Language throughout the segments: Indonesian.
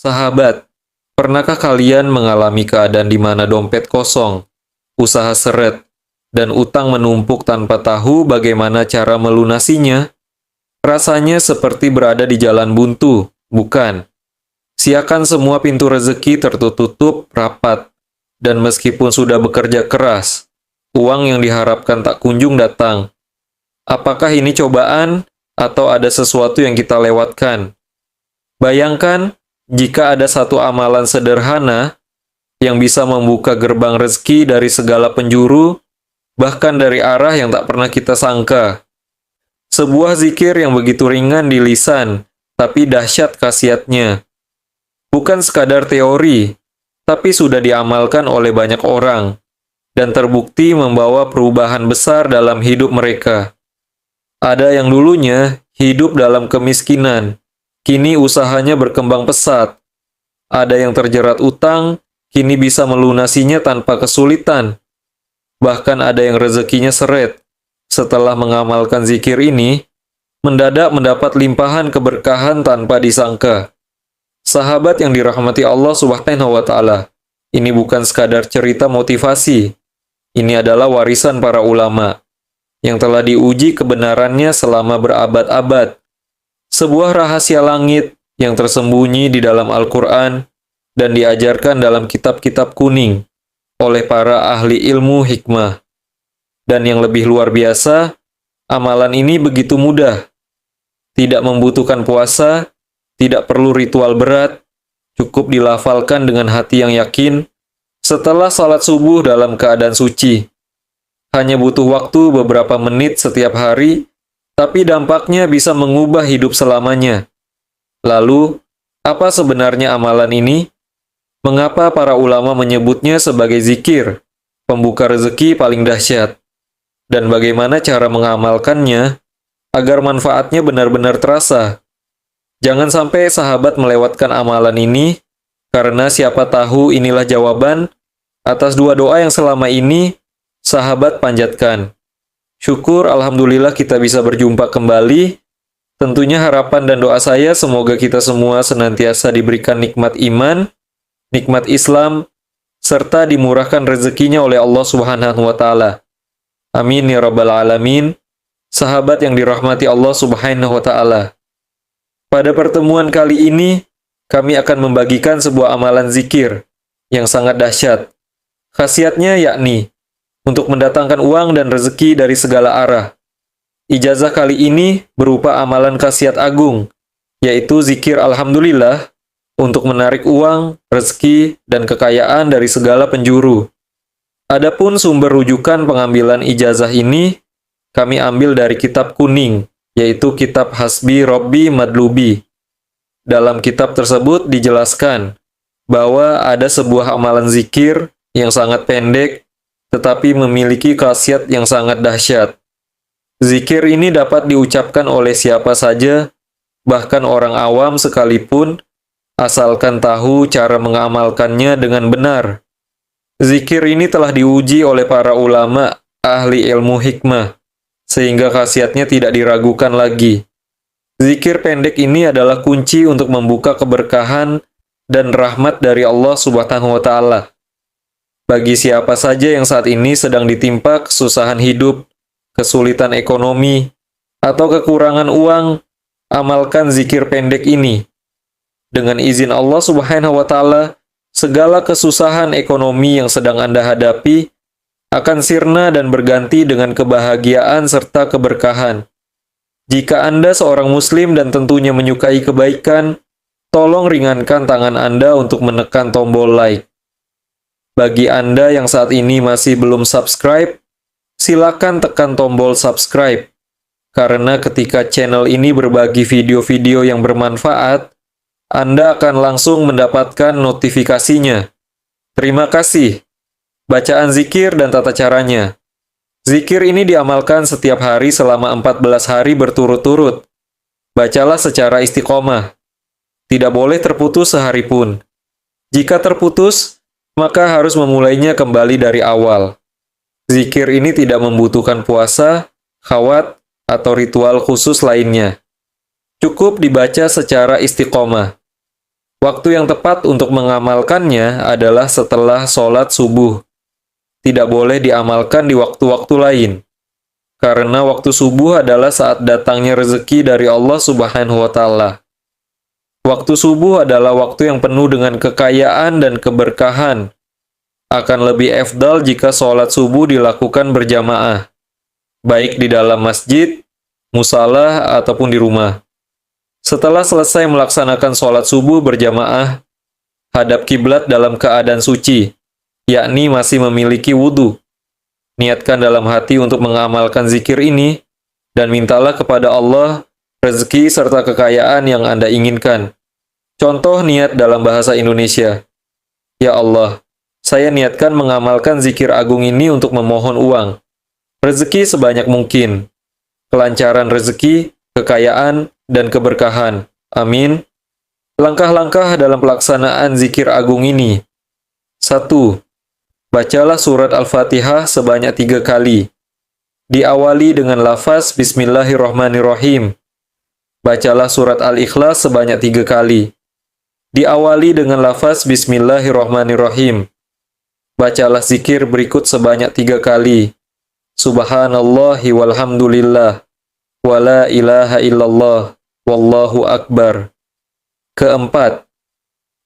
Sahabat, pernahkah kalian mengalami keadaan di mana dompet kosong, usaha seret, dan utang menumpuk tanpa tahu bagaimana cara melunasinya? Rasanya seperti berada di jalan buntu, bukan? Siakan semua pintu rezeki tertutup rapat, dan meskipun sudah bekerja keras, uang yang diharapkan tak kunjung datang. Apakah ini cobaan, atau ada sesuatu yang kita lewatkan? Bayangkan, jika ada satu amalan sederhana yang bisa membuka gerbang rezeki dari segala penjuru, bahkan dari arah yang tak pernah kita sangka. Sebuah zikir yang begitu ringan di lisan, tapi dahsyat khasiatnya. Bukan sekadar teori, tapi sudah diamalkan oleh banyak orang, dan terbukti membawa perubahan besar dalam hidup mereka. Ada yang dulunya hidup dalam kemiskinan, kini usahanya berkembang pesat. Ada yang terjerat utang, kini bisa melunasinya tanpa kesulitan. Bahkan ada yang rezekinya seret. Setelah mengamalkan zikir ini, mendadak mendapat limpahan keberkahan tanpa disangka. Sahabat yang dirahmati Allah Subhanahu wa Ta'ala, ini bukan sekadar cerita motivasi. Ini adalah warisan para ulama yang telah diuji kebenarannya selama berabad-abad. Sebuah rahasia langit yang tersembunyi di dalam Al-Quran dan diajarkan dalam kitab-kitab kuning oleh para ahli ilmu hikmah. Dan yang lebih luar biasa, amalan ini begitu mudah. Tidak membutuhkan puasa, tidak perlu ritual berat, cukup dilafalkan dengan hati yang yakin setelah salat subuh dalam keadaan suci. Hanya butuh waktu beberapa menit setiap hari, tapi dampaknya bisa mengubah hidup selamanya. Lalu, apa sebenarnya amalan ini? Mengapa para ulama menyebutnya sebagai zikir, pembuka rezeki paling dahsyat? Dan bagaimana cara mengamalkannya agar manfaatnya benar-benar terasa? Jangan sampai sahabat melewatkan amalan ini, karena siapa tahu inilah jawaban atas dua doa yang selama ini sahabat panjatkan. Syukur, alhamdulillah kita bisa berjumpa kembali. Tentunya harapan dan doa saya semoga kita semua senantiasa diberikan nikmat iman, nikmat Islam, serta dimurahkan rezekinya oleh Allah Subhanahu wa Ta'ala. Amin ya rabbal alamin. Sahabat yang dirahmati Allah Subhanahu wa Ta'ala, pada pertemuan kali ini kami akan membagikan sebuah amalan zikir yang sangat dahsyat. Khasiatnya yakni untuk mendatangkan uang dan rezeki dari segala arah. Ijazah kali ini berupa amalan khasiat agung, yaitu zikir alhamdulillah untuk menarik uang, rezeki, dan kekayaan dari segala penjuru. Adapun sumber rujukan pengambilan ijazah ini, kami ambil dari kitab kuning, yaitu kitab Hasbi Robbi Madlubi. Dalam kitab tersebut dijelaskan bahwa ada sebuah amalan zikir yang sangat pendek, tetapi memiliki khasiat yang sangat dahsyat. Zikir ini dapat diucapkan oleh siapa saja, bahkan orang awam sekalipun, asalkan tahu cara mengamalkannya dengan benar. Zikir ini telah diuji oleh para ulama, ahli ilmu hikmah, sehingga khasiatnya tidak diragukan lagi. Zikir pendek ini adalah kunci untuk membuka keberkahan dan rahmat dari Allah Subhanahu wa Ta'ala. Bagi siapa saja yang saat ini sedang ditimpa kesusahan hidup, kesulitan ekonomi, atau kekurangan uang, amalkan zikir pendek ini. Dengan izin Allah Subhanahu wa Ta'ala, segala kesusahan ekonomi yang sedang Anda hadapi akan sirna dan berganti dengan kebahagiaan serta keberkahan. Jika Anda seorang Muslim dan tentunya menyukai kebaikan, tolong ringankan tangan Anda untuk menekan tombol like. Bagi Anda yang saat ini masih belum subscribe, silakan tekan tombol subscribe. Karena ketika channel ini berbagi video-video yang bermanfaat, Anda akan langsung mendapatkan notifikasinya. Terima kasih. Bacaan zikir dan tata caranya. Zikir ini diamalkan setiap hari selama 14 hari berturut-turut. Bacalah secara istiqomah. Tidak boleh terputus sehari pun. Jika terputus, maka harus memulainya kembali dari awal. Zikir ini tidak membutuhkan puasa, khawat, atau ritual khusus lainnya. Cukup dibaca secara istiqomah. Waktu yang tepat untuk mengamalkannya adalah setelah sholat subuh. Tidak boleh diamalkan di waktu-waktu lain. Karena waktu subuh adalah saat datangnya rezeki dari Allah Subhanahu wa Ta'ala. Waktu subuh adalah waktu yang penuh dengan kekayaan dan keberkahan. Akan lebih afdal jika sholat subuh dilakukan berjamaah, baik di dalam masjid, musalah, ataupun di rumah. Setelah selesai melaksanakan sholat subuh berjamaah, hadap kiblat dalam keadaan suci, yakni masih memiliki wudhu. Niatkan dalam hati untuk mengamalkan zikir ini, dan mintalah kepada Allah rezeki serta kekayaan yang Anda inginkan. Contoh niat dalam bahasa Indonesia. Ya Allah, saya niatkan mengamalkan zikir agung ini untuk memohon uang. Rezeki sebanyak mungkin. Kelancaran rezeki, kekayaan, dan keberkahan. Amin. Langkah-langkah dalam pelaksanaan zikir agung ini. 1. Bacalah surat Al-Fatihah sebanyak 3 kali. Diawali dengan lafaz Bismillahirrahmanirrahim. Bacalah surat Al-Ikhlas sebanyak 3 kali. Diawali dengan lafaz Bismillahirrahmanirrahim. Bacalah zikir berikut sebanyak 3 kali. Subhanallahi walhamdulillah. Wala ilaha illallah. Wallahu akbar. Keempat,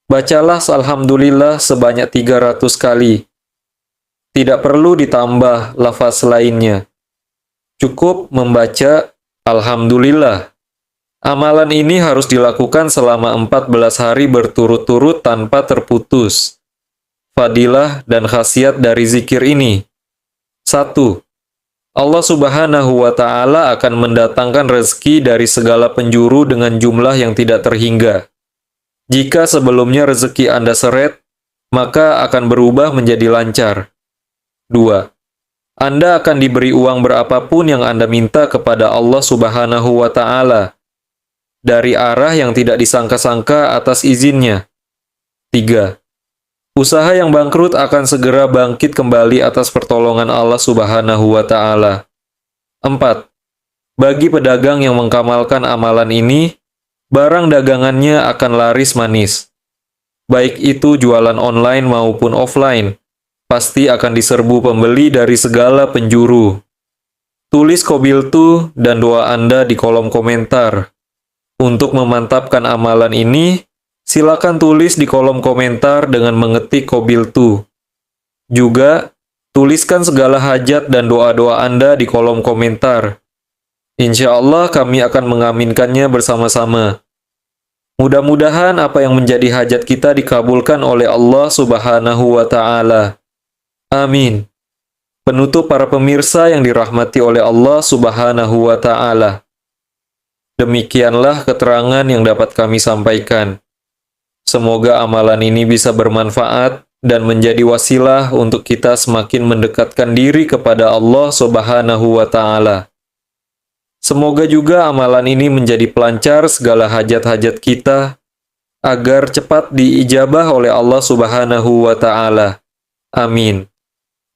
bacalah Alhamdulillah sebanyak 300 kali. Tidak perlu ditambah lafaz lainnya. Cukup membaca Alhamdulillah. Amalan ini harus dilakukan selama 14 hari berturut-turut tanpa terputus. Fadilah dan khasiat dari zikir ini. 1. Allah Subhanahu wa Ta'ala akan mendatangkan rezeki dari segala penjuru dengan jumlah yang tidak terhingga. Jika sebelumnya rezeki Anda seret, maka akan berubah menjadi lancar. 2. Anda akan diberi uang berapapun yang Anda minta kepada Allah Subhanahu wa Ta'ala, dari arah yang tidak disangka-sangka atas izinnya. 3. Usaha yang bangkrut akan segera bangkit kembali atas pertolongan Allah Subhanahu wa Ta'ala. 4. Bagi pedagang yang mengamalkan amalan ini, barang dagangannya akan laris manis. Baik itu jualan online maupun offline, pasti akan diserbu pembeli dari segala penjuru. Tulis qabiltu dan doa Anda di kolom komentar. Untuk memantapkan amalan ini, silakan tulis di kolom komentar dengan mengetik qabiltu. Juga, tuliskan segala hajat dan doa-doa Anda di kolom komentar. Insya Allah kami akan mengaminkannya bersama-sama. Mudah-mudahan apa yang menjadi hajat kita dikabulkan oleh Allah Subhanahu wa Ta'ala. Amin. Penutup para pemirsa yang dirahmati oleh Allah Subhanahu wa Ta'ala. Demikianlah keterangan yang dapat kami sampaikan. Semoga amalan ini bisa bermanfaat dan menjadi wasilah untuk kita semakin mendekatkan diri kepada Allah Subhanahu wa Ta'ala. Semoga juga amalan ini menjadi pelancar segala hajat-hajat kita, agar cepat diijabah oleh Allah Subhanahu wa Ta'ala. Amin.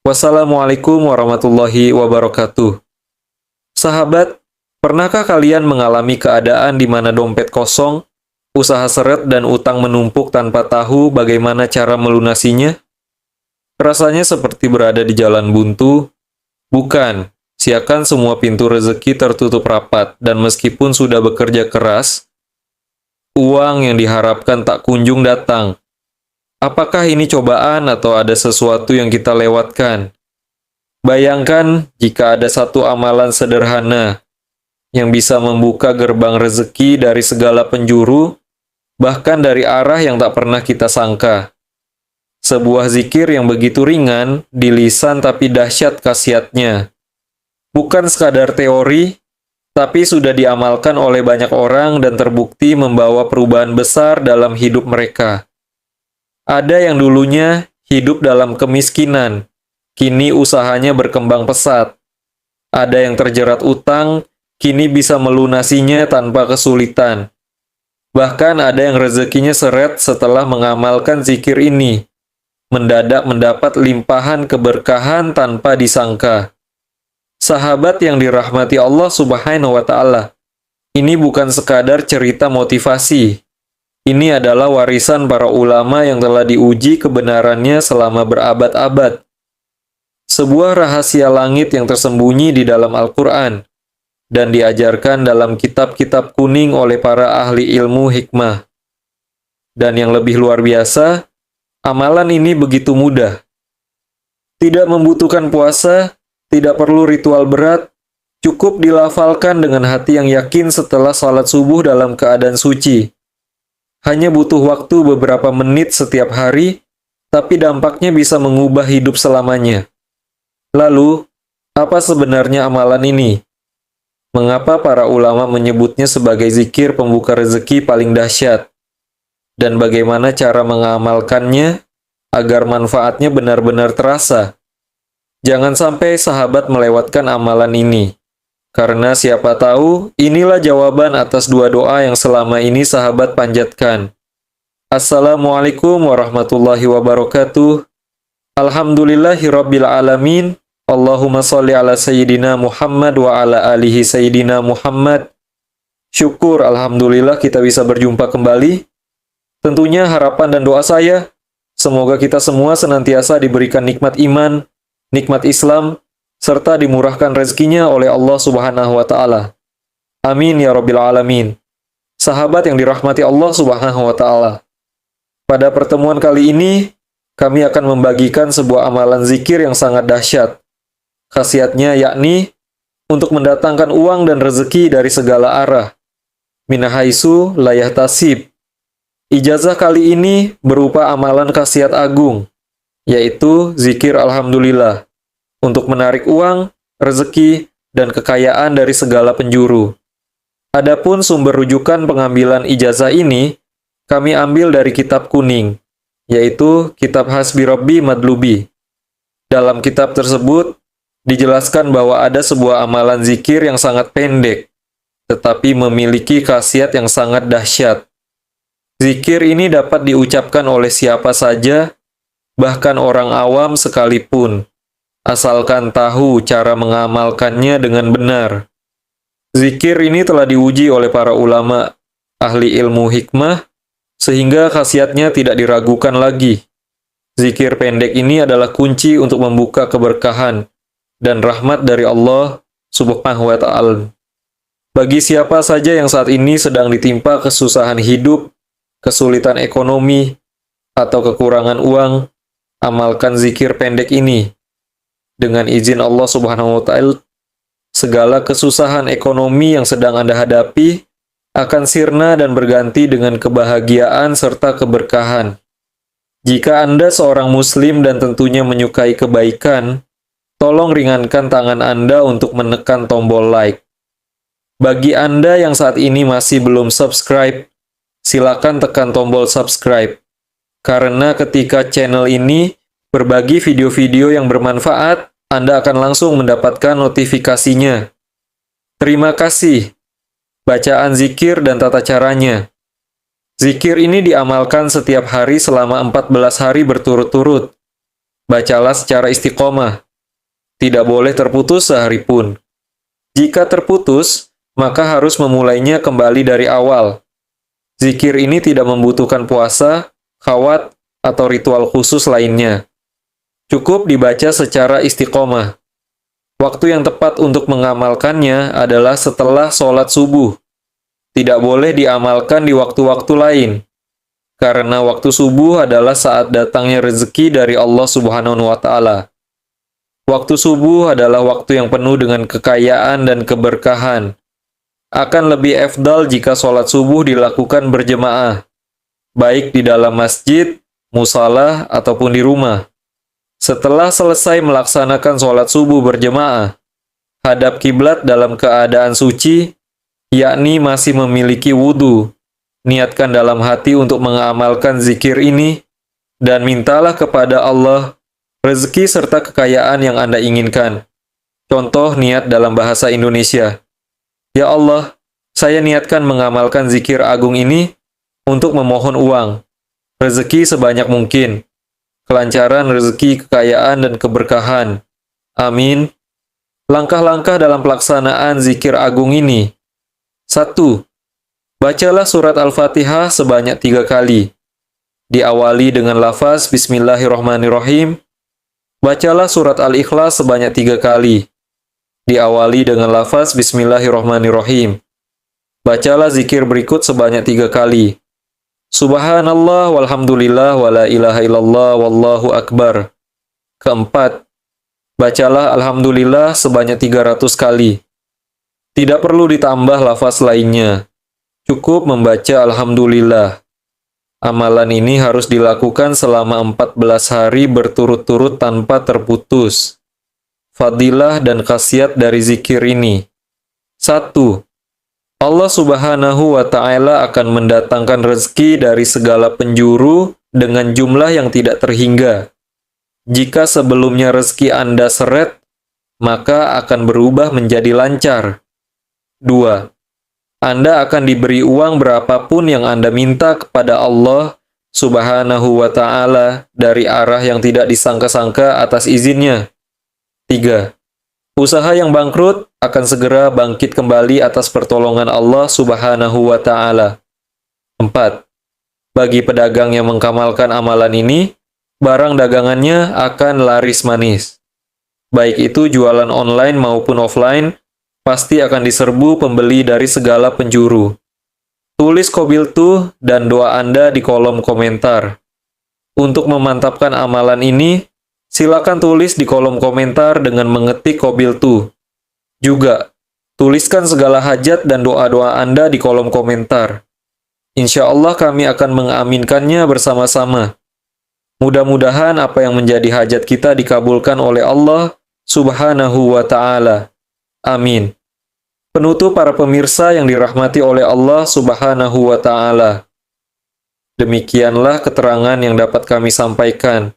Wassalamualaikum warahmatullahi wabarakatuh. Sahabat, pernahkah kalian mengalami keadaan di mana dompet kosong, usaha seret dan utang menumpuk tanpa tahu bagaimana cara melunasinya? Rasanya seperti berada di jalan buntu. Bukan, siakan semua pintu rezeki tertutup rapat, dan meskipun sudah bekerja keras, uang yang diharapkan tak kunjung datang. Apakah ini cobaan atau ada sesuatu yang kita lewatkan? Bayangkan jika ada satu amalan sederhana yang bisa membuka gerbang rezeki dari segala penjuru, bahkan dari arah yang tak pernah kita sangka. Sebuah zikir yang begitu ringan di lisan tapi dahsyat khasiatnya. Bukan sekadar teori, tapi sudah diamalkan oleh banyak orang dan terbukti membawa perubahan besar dalam hidup mereka. Ada yang dulunya hidup dalam kemiskinan, kini usahanya berkembang pesat. Ada yang terjerat utang, kini bisa melunasinya tanpa kesulitan. Bahkan ada yang rezekinya seret setelah mengamalkan zikir ini. Mendadak mendapat limpahan keberkahan tanpa disangka. Sahabat yang dirahmati Allah Subhanahu wa Ta'ala, ini bukan sekadar cerita motivasi. Ini adalah warisan para ulama yang telah diuji kebenarannya selama berabad-abad. Sebuah rahasia langit yang tersembunyi di dalam Al-Quran dan diajarkan dalam kitab-kitab kuning oleh para ahli ilmu hikmah. Dan yang lebih luar biasa, amalan ini begitu mudah. Tidak membutuhkan puasa, tidak perlu ritual berat, cukup dilafalkan dengan hati yang yakin setelah salat subuh dalam keadaan suci. Hanya butuh waktu beberapa menit setiap hari, tapi dampaknya bisa mengubah hidup selamanya. Lalu, apa sebenarnya amalan ini? Mengapa para ulama menyebutnya sebagai zikir pembuka rezeki paling dahsyat? Dan bagaimana cara mengamalkannya agar manfaatnya benar-benar terasa? Jangan sampai sahabat melewatkan amalan ini. Karena siapa tahu, inilah jawaban atas dua doa yang selama ini sahabat panjatkan. Assalamualaikum warahmatullahi wabarakatuh. Alhamdulillahirabbil alamin. Allahumma sholli ala sayyidina Muhammad wa ala alihi sayyidina Muhammad. Syukur alhamdulillah kita bisa berjumpa kembali. Tentunya harapan dan doa saya, semoga kita semua senantiasa diberikan nikmat iman, nikmat Islam, serta dimurahkan rezekinya oleh Allah Subhanahu wa Ta'ala. Amin ya Rabbil Alamin. Sahabat yang dirahmati Allah Subhanahu wa Ta'ala. Pada pertemuan kali ini, kami akan membagikan sebuah amalan zikir yang sangat dahsyat. Khasiatnya yakni untuk mendatangkan uang dan rezeki dari segala arah. Minahaisu layah tasib. Ijazah kali ini berupa amalan khasiat agung, yaitu zikir alhamdulillah, untuk menarik uang, rezeki, dan kekayaan dari segala penjuru. Adapun sumber rujukan pengambilan ijazah ini, kami ambil dari kitab kuning, yaitu kitab Hasbi Rabbi Madlubi. Dalam kitab tersebut, dijelaskan bahwa ada sebuah amalan zikir yang sangat pendek, tetapi memiliki khasiat yang sangat dahsyat. Zikir ini dapat diucapkan oleh siapa saja, bahkan orang awam sekalipun, asalkan tahu cara mengamalkannya dengan benar. Zikir ini telah diuji oleh para ulama, ahli ilmu hikmah, sehingga khasiatnya tidak diragukan lagi. Zikir pendek ini adalah kunci untuk membuka keberkahan dan rahmat dari Allah Subhanahu wa Ta'ala. Bagi siapa saja yang saat ini sedang ditimpa kesusahan hidup, kesulitan ekonomi, atau kekurangan uang, amalkan zikir pendek ini. Dengan izin Allah Subhanahu wa Ta'ala, segala kesusahan ekonomi yang sedang Anda hadapi akan sirna dan berganti dengan kebahagiaan serta keberkahan. Jika Anda seorang Muslim dan tentunya menyukai kebaikan, tolong ringankan tangan Anda untuk menekan tombol like. Bagi Anda yang saat ini masih belum subscribe, silakan tekan tombol subscribe. Karena ketika channel ini berbagi video-video yang bermanfaat, Anda akan langsung mendapatkan notifikasinya. Terima kasih. Bacaan zikir dan tata caranya. Zikir ini diamalkan setiap hari selama 14 hari berturut-turut. Bacalah secara istiqomah. Tidak boleh terputus sehari pun. Jika terputus, maka harus memulainya kembali dari awal. Zikir ini tidak membutuhkan puasa, khawat, atau ritual khusus lainnya. Cukup dibaca secara istiqomah. Waktu yang tepat untuk mengamalkannya adalah setelah sholat subuh. Tidak boleh diamalkan di waktu-waktu lain. Karena waktu subuh adalah saat datangnya rezeki dari Allah Subhanahu wa Ta'ala. Waktu subuh adalah waktu yang penuh dengan kekayaan dan keberkahan. Akan lebih efdal jika sholat subuh dilakukan berjemaah, baik di dalam masjid, musalah, ataupun di rumah. Setelah selesai melaksanakan sholat subuh berjemaah, hadap kiblat dalam keadaan suci, yakni masih memiliki wudhu. Niatkan dalam hati untuk mengamalkan zikir ini, dan mintalah kepada Allah rezeki serta kekayaan yang Anda inginkan. Contoh niat dalam bahasa Indonesia. Ya Allah, saya niatkan mengamalkan zikir agung ini untuk memohon uang, rezeki sebanyak mungkin, kelancaran rezeki, kekayaan, dan keberkahan. Amin. Langkah-langkah dalam pelaksanaan zikir agung ini. 1. Bacalah surat Al-Fatihah sebanyak 3 kali. Diawali dengan lafaz Bismillahirrahmanirrahim. Bacalah surat Al-Ikhlas sebanyak 3 kali. Diawali dengan lafaz Bismillahirrahmanirrahim. Bacalah zikir berikut sebanyak 3 kali. Subhanallah walhamdulillah wala ilaha illallah wallahu akbar. Keempat, bacalah Alhamdulillah sebanyak 300 kali. Tidak perlu ditambah lafaz lainnya. Cukup membaca Alhamdulillah. Amalan ini harus dilakukan selama 14 hari berturut-turut tanpa terputus. Fadilah dan khasiat dari zikir ini. 1. Allah Subhanahu wa Ta'ala akan mendatangkan rezeki dari segala penjuru dengan jumlah yang tidak terhingga. Jika sebelumnya rezeki Anda seret, maka akan berubah menjadi lancar. 2. Anda akan diberi uang berapapun yang Anda minta kepada Allah Subhanahu wa Ta'ala dari arah yang tidak disangka-sangka atas izinnya. 3. Usaha yang bangkrut akan segera bangkit kembali atas pertolongan Allah Subhanahu wa Ta'ala. 4. Bagi pedagang yang mengamalkan amalan ini, barang dagangannya akan laris manis. Baik itu jualan online maupun offline, pasti akan diserbu pembeli dari segala penjuru. Tulis qabiltu dan doa Anda di kolom komentar. Untuk memantapkan amalan ini, silakan tulis di kolom komentar dengan mengetik qabiltu. Juga, tuliskan segala hajat dan doa-doa Anda di kolom komentar. Insya Allah kami akan mengaminkannya bersama-sama. Mudah-mudahan apa yang menjadi hajat kita dikabulkan oleh Allah Subhanahu wa Ta'ala. Amin. Penutup para pemirsa yang dirahmati oleh Allah Subhanahu wa Ta'ala. Demikianlah keterangan yang dapat kami sampaikan.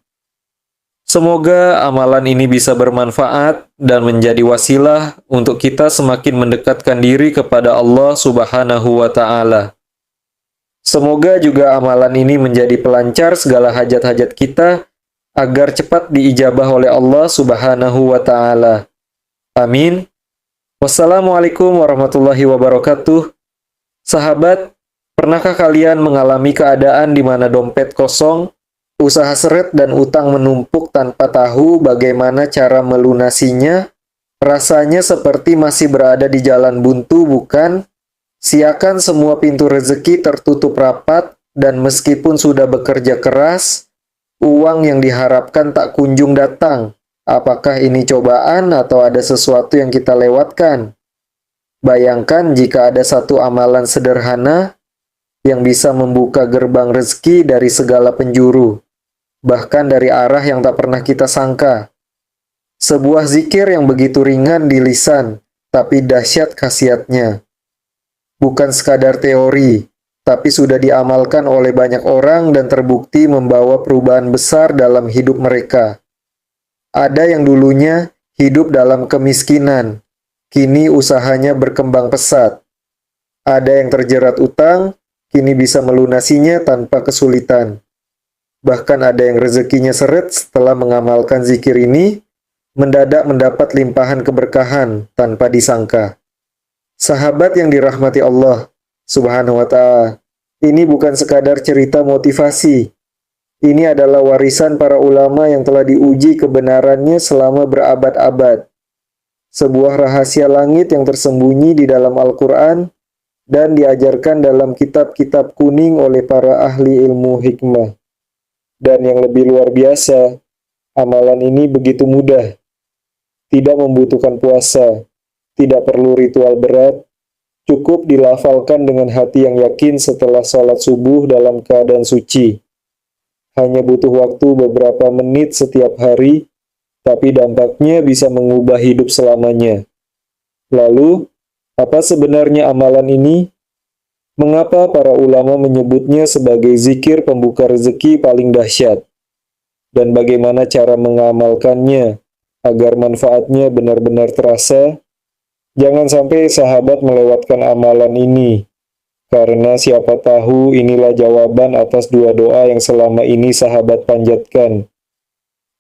Semoga amalan ini bisa bermanfaat dan menjadi wasilah untuk kita semakin mendekatkan diri kepada Allah Subhanahu wa Ta'ala. Semoga juga amalan ini menjadi pelancar segala hajat-hajat kita agar cepat diijabah oleh Allah Subhanahu wa Ta'ala. Amin. Wassalamualaikum warahmatullahi wabarakatuh. Sahabat, pernahkah kalian mengalami keadaan di mana dompet kosong, usaha seret dan utang menumpuk tanpa tahu bagaimana cara melunasinya? Rasanya seperti masih berada di jalan buntu, bukan? Siakan semua pintu rezeki tertutup rapat, dan meskipun sudah bekerja keras, uang yang diharapkan tak kunjung datang. Apakah ini cobaan atau ada sesuatu yang kita lewatkan? Bayangkan jika ada satu amalan sederhana yang bisa membuka gerbang rezeki dari segala penjuru, bahkan dari arah yang tak pernah kita sangka. Sebuah zikir yang begitu ringan di lisan, tapi dahsyat khasiatnya. Bukan sekadar teori, tapi sudah diamalkan oleh banyak orang dan terbukti membawa perubahan besar dalam hidup mereka. Ada yang dulunya hidup dalam kemiskinan, kini usahanya berkembang pesat. Ada yang terjerat utang, kini bisa melunasinya tanpa kesulitan. Bahkan ada yang rezekinya seret setelah mengamalkan zikir ini, mendadak mendapat limpahan keberkahan tanpa disangka. Sahabat yang dirahmati Allah Subhanahu wa Ta'ala, ini bukan sekadar cerita motivasi. Ini adalah warisan para ulama yang telah diuji kebenarannya selama berabad-abad. Sebuah rahasia langit yang tersembunyi di dalam Al-Quran dan diajarkan dalam kitab-kitab kuning oleh para ahli ilmu hikmah. Dan yang lebih luar biasa, amalan ini begitu mudah. Tidak membutuhkan puasa, tidak perlu ritual berat, cukup dilafalkan dengan hati yang yakin setelah sholat subuh dalam keadaan suci. Hanya butuh waktu beberapa menit setiap hari, tapi dampaknya bisa mengubah hidup selamanya. Lalu, apa sebenarnya amalan ini? Mengapa para ulama menyebutnya sebagai zikir pembuka rezeki paling dahsyat? Dan bagaimana cara mengamalkannya agar manfaatnya benar-benar terasa? Jangan sampai sahabat melewatkan amalan ini. Karena siapa tahu inilah jawaban atas dua doa yang selama ini sahabat panjatkan.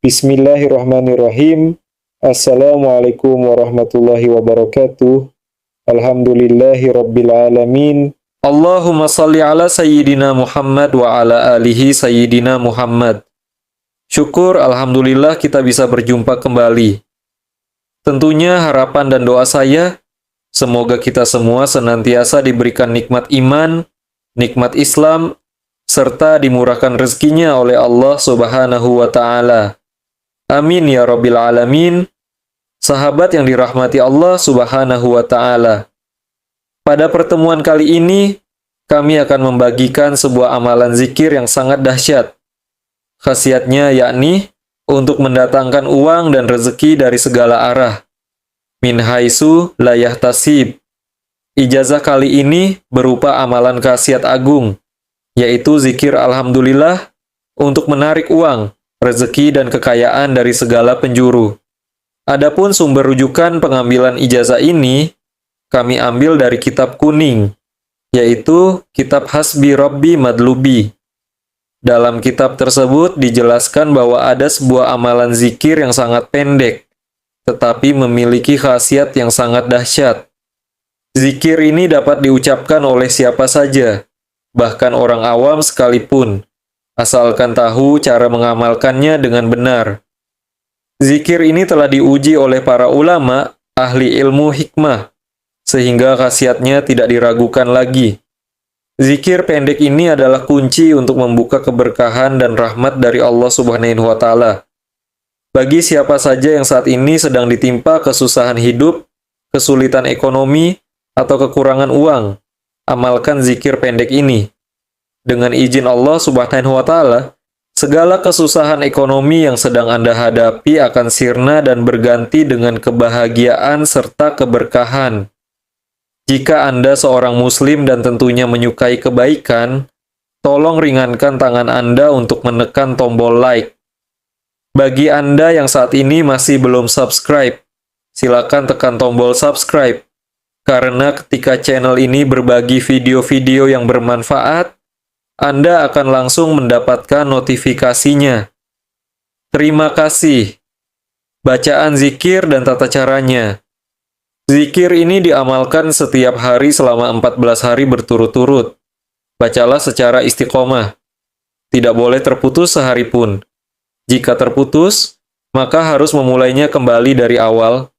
Bismillahirrahmanirrahim. Assalamualaikum warahmatullahi wabarakatuh. Alhamdulillahi rabbil alamin. Allahumma salli ala Sayyidina Muhammad wa ala alihi Sayyidina Muhammad. Syukur, Alhamdulillah kita bisa berjumpa kembali. Tentunya harapan dan doa saya, semoga kita semua senantiasa diberikan nikmat iman, nikmat Islam, serta dimurahkan rezekinya oleh Allah Subhanahu wa Ta'ala. Amin ya Rabbil Alamin. Sahabat yang dirahmati Allah Subhanahu wa Ta'ala. Pada pertemuan kali ini, kami akan membagikan sebuah amalan zikir yang sangat dahsyat. Khasiatnya yakni untuk mendatangkan uang dan rezeki dari segala arah. Min haitsu la yahtasib. Ijazah kali ini berupa amalan khasiat agung, yaitu zikir Alhamdulillah untuk menarik uang, rezeki dan kekayaan dari segala penjuru. Adapun sumber rujukan pengambilan ijazah ini, kami ambil dari kitab kuning, yaitu kitab Hasbi Rabbi Madlubi. Dalam kitab tersebut dijelaskan bahwa ada sebuah amalan zikir yang sangat pendek, tetapi memiliki khasiat yang sangat dahsyat. Zikir ini dapat diucapkan oleh siapa saja, bahkan orang awam sekalipun, asalkan tahu cara mengamalkannya dengan benar. Zikir ini telah diuji oleh para ulama, ahli ilmu hikmah, sehingga khasiatnya tidak diragukan lagi. Zikir pendek ini adalah kunci untuk membuka keberkahan dan rahmat dari Allah Subhanahu wa Ta'ala. Bagi siapa saja yang saat ini sedang ditimpa kesusahan hidup, kesulitan ekonomi, atau kekurangan uang, amalkan zikir pendek ini. Dengan izin Allah Subhanahu wa Ta'ala, segala kesusahan ekonomi yang sedang Anda hadapi akan sirna dan berganti dengan kebahagiaan serta keberkahan. Jika Anda seorang Muslim dan tentunya menyukai kebaikan, tolong ringankan tangan Anda untuk menekan tombol like. Bagi Anda yang saat ini masih belum subscribe, silakan tekan tombol subscribe. Karena ketika channel ini berbagi video-video yang bermanfaat, Anda akan langsung mendapatkan notifikasinya. Terima kasih. Bacaan zikir dan tata caranya. Zikir ini diamalkan setiap hari selama 14 hari berturut-turut. Bacalah secara istiqomah. Tidak boleh terputus sehari pun. Jika terputus, maka harus memulainya kembali dari awal.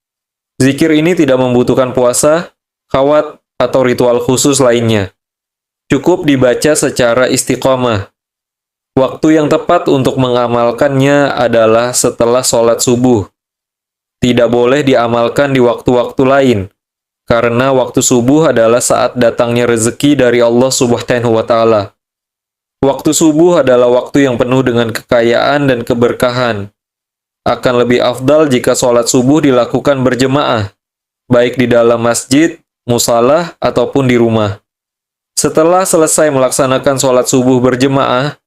Zikir ini tidak membutuhkan puasa, khawat, atau ritual khusus lainnya. Cukup dibaca secara istiqomah. Waktu yang tepat untuk mengamalkannya adalah setelah sholat subuh. Tidak boleh diamalkan di waktu-waktu lain, karena waktu subuh adalah saat datangnya rezeki dari Allah Subhanahu wa Ta'ala. Waktu subuh adalah waktu yang penuh dengan kekayaan dan keberkahan. Akan lebih afdal jika sholat subuh dilakukan berjemaah, baik di dalam masjid, musalah, ataupun di rumah. Setelah selesai melaksanakan sholat subuh berjemaah,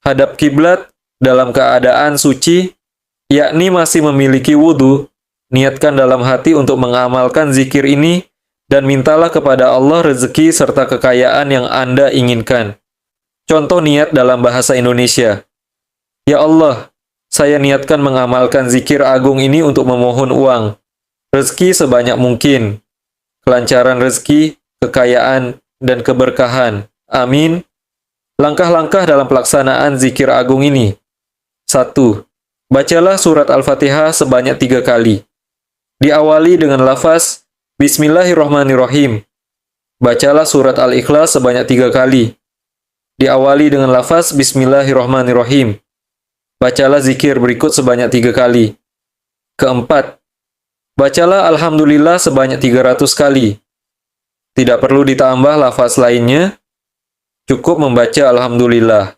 hadap kiblat dalam keadaan suci, yakni masih memiliki wudhu. Niatkan dalam hati untuk mengamalkan zikir ini dan mintalah kepada Allah rezeki serta kekayaan yang Anda inginkan. Contoh niat dalam bahasa Indonesia. Ya Allah, saya niatkan mengamalkan zikir agung ini untuk memohon uang, rezeki sebanyak mungkin, kelancaran rezeki, kekayaan, dan keberkahan. Amin. Langkah-langkah dalam pelaksanaan zikir agung ini. 1. Bacalah surat Al-Fatihah sebanyak 3 kali. Diawali dengan lafaz Bismillahirrahmanirrahim. Bacalah surat Al-Ikhlas sebanyak 3 kali. Diawali dengan lafaz Bismillahirrahmanirrahim. Bacalah zikir berikut sebanyak 3 kali. Keempat, bacalah Alhamdulillah sebanyak 300 kali. Tidak perlu ditambah lafaz lainnya, cukup membaca Alhamdulillah.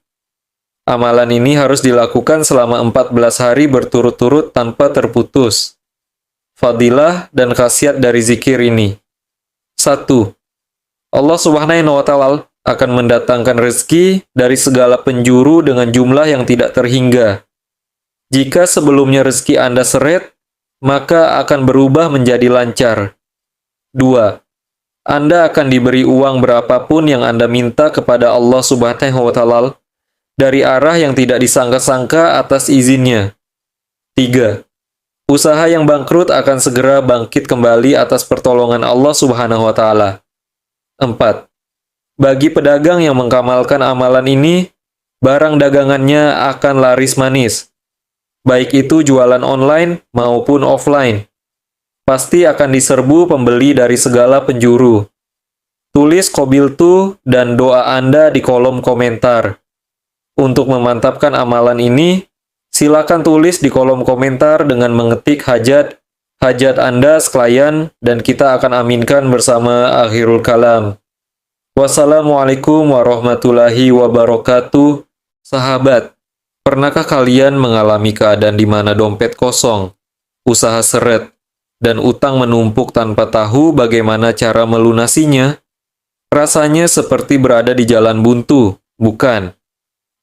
Amalan ini harus dilakukan selama 14 hari berturut-turut tanpa terputus. Fadilah dan khasiat dari zikir ini. 1. Allah Subhanahu wa Ta'ala akan mendatangkan rezeki dari segala penjuru dengan jumlah yang tidak terhingga. Jika sebelumnya rezeki Anda seret, maka akan berubah menjadi lancar. 2. Anda akan diberi uang berapapun yang Anda minta kepada Allah Subhanahu wa Ta'ala dari arah yang tidak disangka-sangka atas izinnya. 3. Usaha yang bangkrut akan segera bangkit kembali atas pertolongan Allah Subhanahu wa Ta'ala. 4. Bagi pedagang yang mengamalkan amalan ini, barang dagangannya akan laris manis. Baik itu jualan online maupun offline. Pasti akan diserbu pembeli dari segala penjuru. Tulis qabiltu dan doa Anda di kolom komentar. Untuk memantapkan amalan ini, silakan tulis di kolom komentar dengan mengetik hajat Anda sekalian dan kita akan aminkan bersama akhirul kalam. Wassalamualaikum warahmatullahi wabarakatuh. Sahabat, pernahkah kalian mengalami keadaan di mana dompet kosong, usaha seret, dan utang menumpuk tanpa tahu bagaimana cara melunasinya? Rasanya seperti berada di jalan buntu, bukan?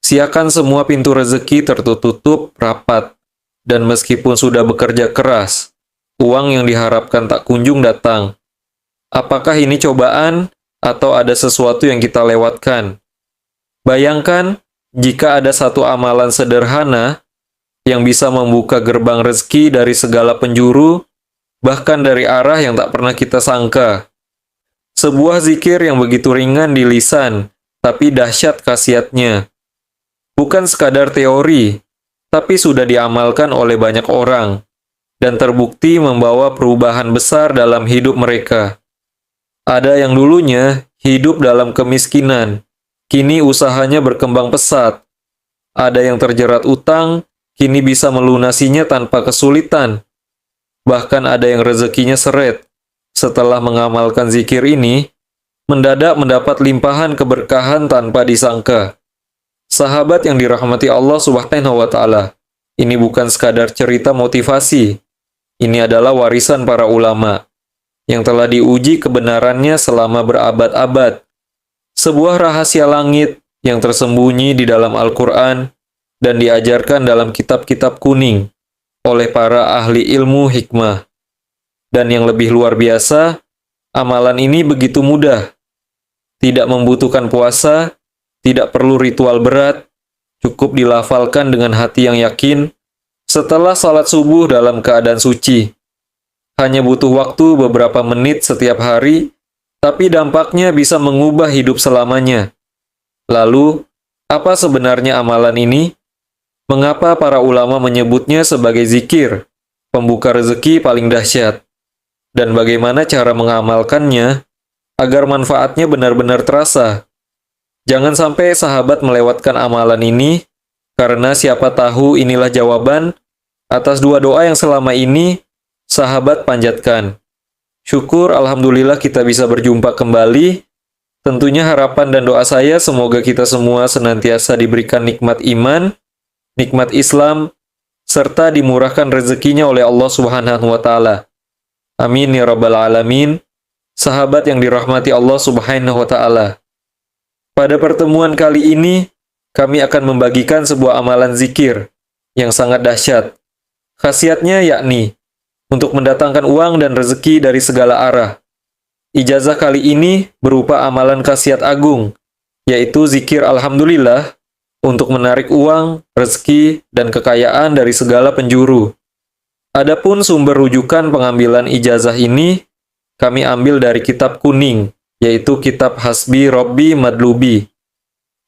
Siakan semua pintu rezeki tertutup rapat, dan meskipun sudah bekerja keras, uang yang diharapkan tak kunjung datang. Apakah ini cobaan atau ada sesuatu yang kita lewatkan? Bayangkan jika ada satu amalan sederhana yang bisa membuka gerbang rezeki dari segala penjuru, bahkan dari arah yang tak pernah kita sangka. Sebuah zikir yang begitu ringan di lisan, tapi dahsyat khasiatnya. Bukan sekadar teori, tapi sudah diamalkan oleh banyak orang, dan terbukti membawa perubahan besar dalam hidup mereka. Ada yang dulunya hidup dalam kemiskinan, kini usahanya berkembang pesat. Ada yang terjerat utang, kini bisa melunasinya tanpa kesulitan. Bahkan ada yang rezekinya seret. Setelah mengamalkan zikir ini, mendadak mendapat limpahan keberkahan tanpa disangka. Sahabat yang dirahmati Allah Subhanahu wa Ta'ala, ini bukan sekadar cerita motivasi. Ini adalah warisan para ulama yang telah diuji kebenarannya selama berabad-abad. Sebuah rahasia langit yang tersembunyi di dalam Al-Quran dan diajarkan dalam kitab-kitab kuning oleh para ahli ilmu hikmah. Dan yang lebih luar biasa, amalan ini begitu mudah. Tidak membutuhkan puasa, tidak perlu ritual berat, cukup dilafalkan dengan hati yang yakin setelah salat subuh dalam keadaan suci. Hanya butuh waktu beberapa menit setiap hari, tapi dampaknya bisa mengubah hidup selamanya. Lalu, apa sebenarnya amalan ini? Mengapa para ulama menyebutnya sebagai zikir, pembuka rezeki paling dahsyat? Dan bagaimana cara mengamalkannya agar manfaatnya benar-benar terasa? Jangan sampai sahabat melewatkan amalan ini, karena siapa tahu inilah jawaban atas dua doa yang selama ini sahabat panjatkan. Syukur Alhamdulillah kita bisa berjumpa kembali. Tentunya harapan dan doa saya semoga kita semua senantiasa diberikan nikmat iman, nikmat Islam, serta dimurahkan rezekinya oleh Allah Subhanahu wa Ta'ala. Amin ya Rabbal Alamin. Sahabat yang dirahmati Allah Subhanahu wa Ta'ala, pada pertemuan kali ini, kami akan membagikan sebuah amalan zikir yang sangat dahsyat. Khasiatnya yakni untuk mendatangkan uang dan rezeki dari segala arah. Ijazah kali ini berupa amalan khasiat agung, yaitu zikir Alhamdulillah untuk menarik uang, rezeki, dan kekayaan dari segala penjuru. Adapun sumber rujukan pengambilan ijazah ini, kami ambil dari kitab kuning, yaitu kitab Hasbi Robbi Madlubi.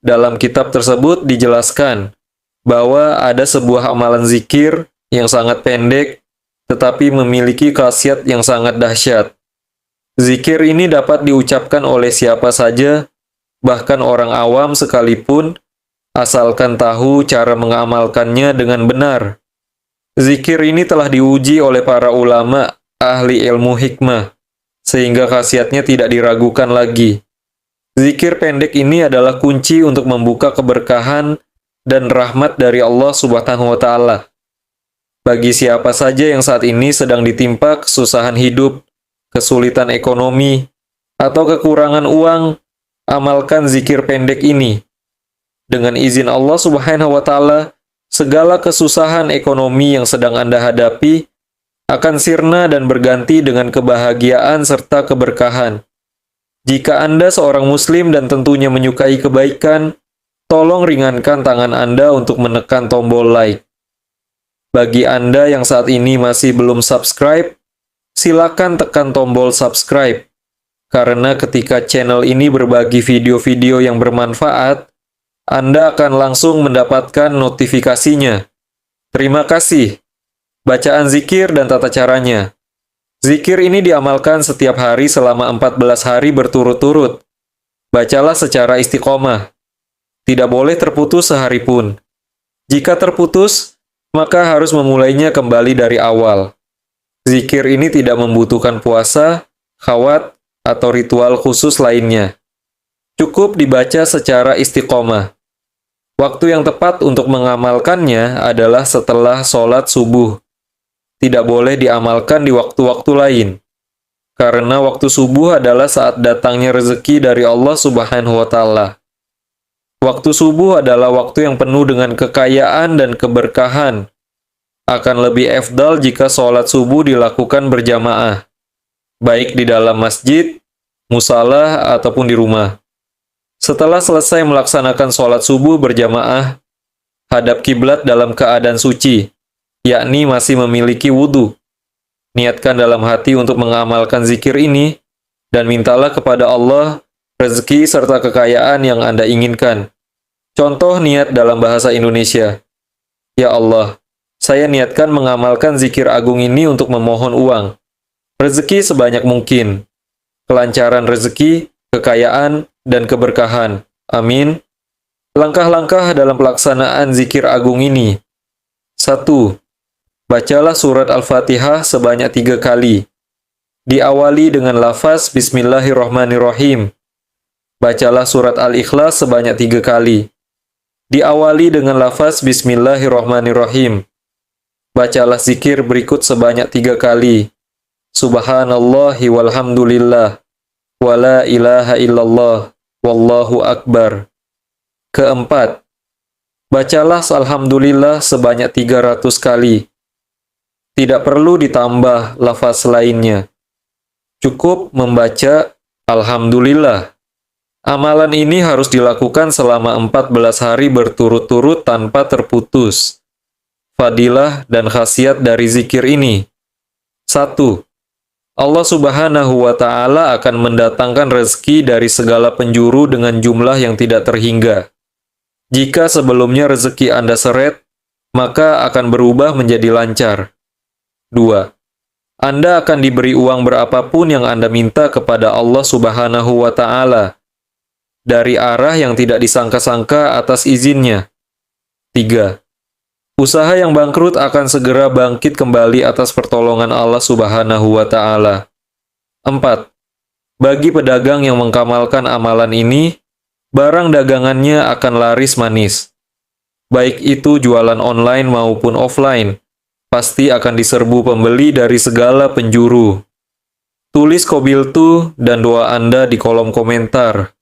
Dalam kitab tersebut dijelaskan bahwa ada sebuah amalan zikir yang sangat pendek, tetapi memiliki khasiat yang sangat dahsyat. Zikir ini dapat diucapkan oleh siapa saja, bahkan orang awam sekalipun, asalkan tahu cara mengamalkannya dengan benar. Zikir ini telah diuji oleh para ulama, ahli ilmu hikmah, sehingga khasiatnya tidak diragukan lagi. Zikir pendek ini adalah kunci untuk membuka keberkahan dan rahmat dari Allah Subhanahu wa Ta'ala. Bagi siapa saja yang saat ini sedang ditimpa kesusahan hidup, kesulitan ekonomi, atau kekurangan uang, amalkan zikir pendek ini. Dengan izin Allah Subhanahu wa Ta'ala, segala kesusahan ekonomi yang sedang Anda hadapi akan sirna dan berganti dengan kebahagiaan serta keberkahan. Jika Anda seorang Muslim dan tentunya menyukai kebaikan, tolong ringankan tangan Anda untuk menekan tombol like. Bagi Anda yang saat ini masih belum subscribe, silakan tekan tombol subscribe. karena ketika channel ini berbagi video-video yang bermanfaat, Anda akan langsung mendapatkan notifikasinya. Terima kasih. Bacaan zikir dan tata caranya. Zikir ini diamalkan setiap hari selama 14 hari berturut-turut. Bacalah secara istiqomah. Tidak boleh terputus sehari pun. Jika terputus, maka harus memulainya kembali dari awal. Zikir ini tidak membutuhkan puasa, khawat, atau ritual khusus lainnya. Cukup dibaca secara istiqomah. Waktu yang tepat untuk mengamalkannya adalah setelah sholat subuh. Tidak boleh diamalkan di waktu-waktu lain. Karena waktu subuh adalah saat datangnya rezeki dari Allah Subhanahu wa Ta'ala. Waktu subuh adalah waktu yang penuh dengan kekayaan dan keberkahan. Akan lebih afdal jika sholat subuh dilakukan berjamaah, baik di dalam masjid, musala, ataupun di rumah. Setelah selesai melaksanakan sholat subuh berjamaah, hadap kiblat dalam keadaan suci, yakni masih memiliki wudhu. Niatkan dalam hati untuk mengamalkan zikir ini, dan mintalah kepada Allah rezeki serta kekayaan yang Anda inginkan. Contoh niat dalam bahasa Indonesia. Ya Allah, saya niatkan mengamalkan zikir agung ini untuk memohon uang. Rezeki sebanyak mungkin. Kelancaran rezeki, kekayaan, dan keberkahan. Amin. Langkah-langkah dalam pelaksanaan zikir agung ini. 1. Bacalah surat Al-Fatihah sebanyak 3 kali. Diawali dengan lafaz Bismillahirrahmanirrahim. Bacalah surat Al-Ikhlas sebanyak 3 kali. Diawali dengan lafaz Bismillahirrahmanirrahim. Bacalah zikir berikut sebanyak 3 kali. Subhanallahi walhamdulillah. Wala ilaha illallah. Wallahu akbar. Keempat, bacalah Alhamdulillah sebanyak 300 kali. Tidak perlu ditambah lafaz lainnya. Cukup membaca Alhamdulillah. Amalan ini harus dilakukan selama 14 hari berturut-turut tanpa terputus. Fadilah dan khasiat dari zikir ini. 1. Allah Subhanahu wa Ta'ala akan mendatangkan rezeki dari segala penjuru dengan jumlah yang tidak terhingga. Jika sebelumnya rezeki Anda seret, maka akan berubah menjadi lancar. 2. Anda akan diberi uang berapapun yang Anda minta kepada Allah Subhanahu wa Ta'ala dari arah yang tidak disangka-sangka atas izinnya. 3. Usaha yang bangkrut akan segera bangkit kembali atas pertolongan Allah Subhanahu wa Ta'ala. 4. Bagi pedagang yang mengamalkan amalan ini, barang dagangannya akan laris manis. Baik itu jualan online maupun offline, pasti akan diserbu pembeli dari segala penjuru. Tulis qabiltu dan doa Anda di kolom komentar.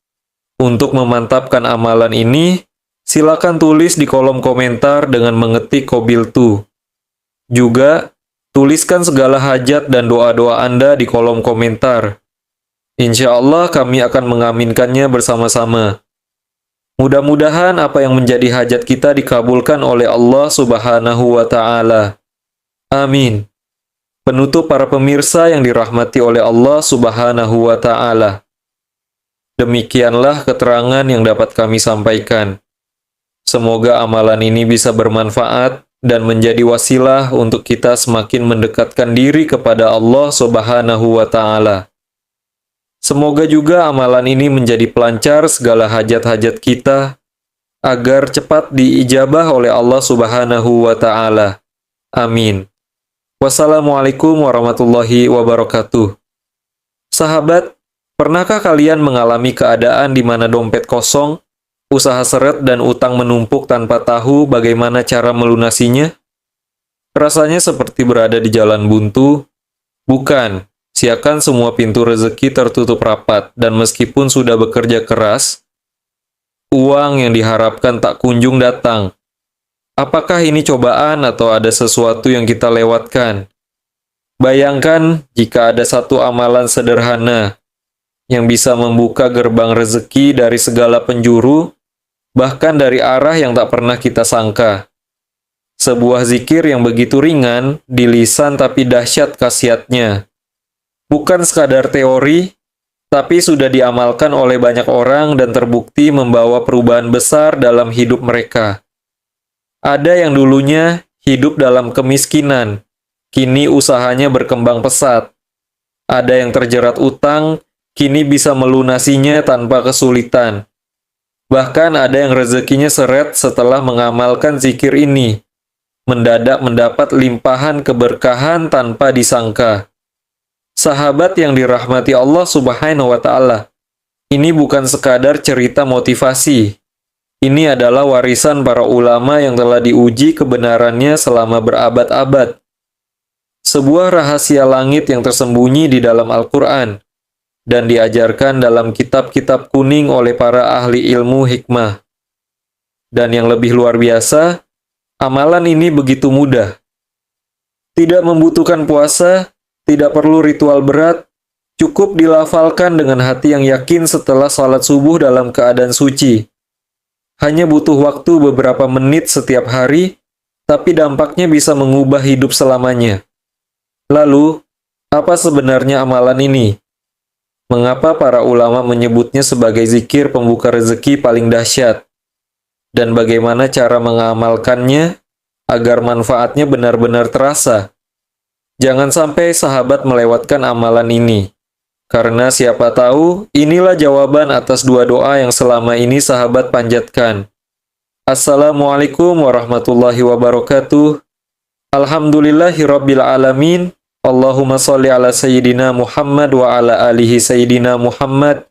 Untuk memantapkan amalan ini, silakan tulis di kolom komentar dengan mengetik qabiltu. Juga, tuliskan segala hajat dan doa-doa Anda di kolom komentar. Insya Allah kami akan mengaminkannya bersama-sama. Mudah-mudahan apa yang menjadi hajat kita dikabulkan oleh Allah Subhanahu wa Ta'ala. Amin. Penutup para pemirsa yang dirahmati oleh Allah Subhanahu wa Ta'ala. Demikianlah keterangan yang dapat kami sampaikan. Semoga amalan ini bisa bermanfaat dan menjadi wasilah untuk kita semakin mendekatkan diri kepada Allah Subhanahu wa Ta'ala. Semoga juga amalan ini menjadi pelancar segala hajat-hajat kita, agar cepat diijabah oleh Allah Subhanahu wa Ta'ala. Amin. Wassalamualaikum warahmatullahi wabarakatuh. Sahabat, pernahkah kalian mengalami keadaan di mana dompet kosong, usaha seret dan utang menumpuk tanpa tahu bagaimana cara melunasinya? Rasanya seperti berada di jalan buntu? Bukan, siakan semua pintu rezeki tertutup rapat dan meskipun sudah bekerja keras, uang yang diharapkan tak kunjung datang. Apakah ini cobaan atau ada sesuatu yang kita lewatkan? Bayangkan jika ada satu amalan sederhana yang bisa membuka gerbang rezeki dari segala penjuru, bahkan dari arah yang tak pernah kita sangka. Sebuah zikir yang begitu ringan di lisan tapi dahsyat khasiatnya. Bukan sekadar teori, tapi sudah diamalkan oleh banyak orang dan terbukti membawa perubahan besar dalam hidup mereka. Ada yang dulunya hidup dalam kemiskinan, kini usahanya berkembang pesat. Ada yang terjerat utang, kini bisa melunasinya tanpa kesulitan. Bahkan ada yang rezekinya seret setelah mengamalkan zikir ini. Mendadak mendapat limpahan keberkahan tanpa disangka. Sahabat yang dirahmati Allah Subhanahu wa Ta'ala, ini bukan sekadar cerita motivasi. Ini adalah warisan para ulama yang telah diuji kebenarannya selama berabad-abad. Sebuah rahasia langit yang tersembunyi di dalam Al-Quran dan diajarkan dalam kitab-kitab kuning oleh para ahli ilmu hikmah. Dan yang lebih luar biasa, amalan ini begitu mudah. Tidak membutuhkan puasa, tidak perlu ritual berat, cukup dilafalkan dengan hati yang yakin setelah salat subuh dalam keadaan suci. Hanya butuh waktu beberapa menit setiap hari, tapi dampaknya bisa mengubah hidup selamanya. Lalu, apa sebenarnya amalan ini? Mengapa para ulama menyebutnya sebagai zikir pembuka rezeki paling dahsyat? Dan bagaimana cara mengamalkannya agar manfaatnya benar-benar terasa? Jangan sampai sahabat melewatkan amalan ini. Karena siapa tahu, inilah jawaban atas dua doa yang selama ini sahabat panjatkan. Assalamualaikum warahmatullahi wabarakatuh. Alhamdulillahirabbil alamin. Allahumma sholli ala sayyidina Muhammad wa ala alihi sayyidina Muhammad.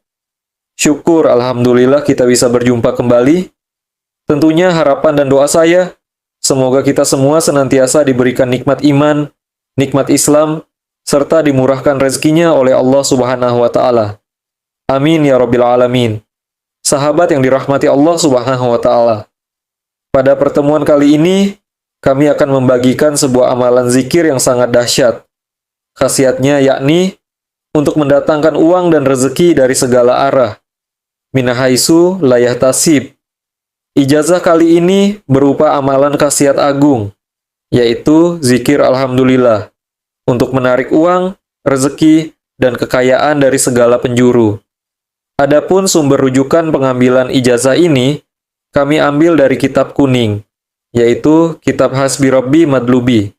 Syukur alhamdulillah kita bisa berjumpa kembali. Tentunya harapan dan doa saya, semoga kita semua senantiasa diberikan nikmat iman, nikmat Islam, serta dimurahkan rezekinya oleh Allah Subhanahu wa Ta'ala. Amin ya Rabbil Alamin. Sahabat yang dirahmati Allah Subhanahu wa Ta'ala, pada pertemuan kali ini, kami akan membagikan sebuah amalan zikir yang sangat dahsyat. Khasiatnya yakni untuk mendatangkan uang dan rezeki dari segala arah. Minahaisu layah tasib. Ijazah kali ini berupa amalan khasiat agung, yaitu zikir Alhamdulillah, untuk menarik uang, rezeki, dan kekayaan dari segala penjuru. Adapun sumber rujukan pengambilan ijazah ini, kami ambil dari kitab kuning, yaitu kitab Hasbi Rabbi Madlubi.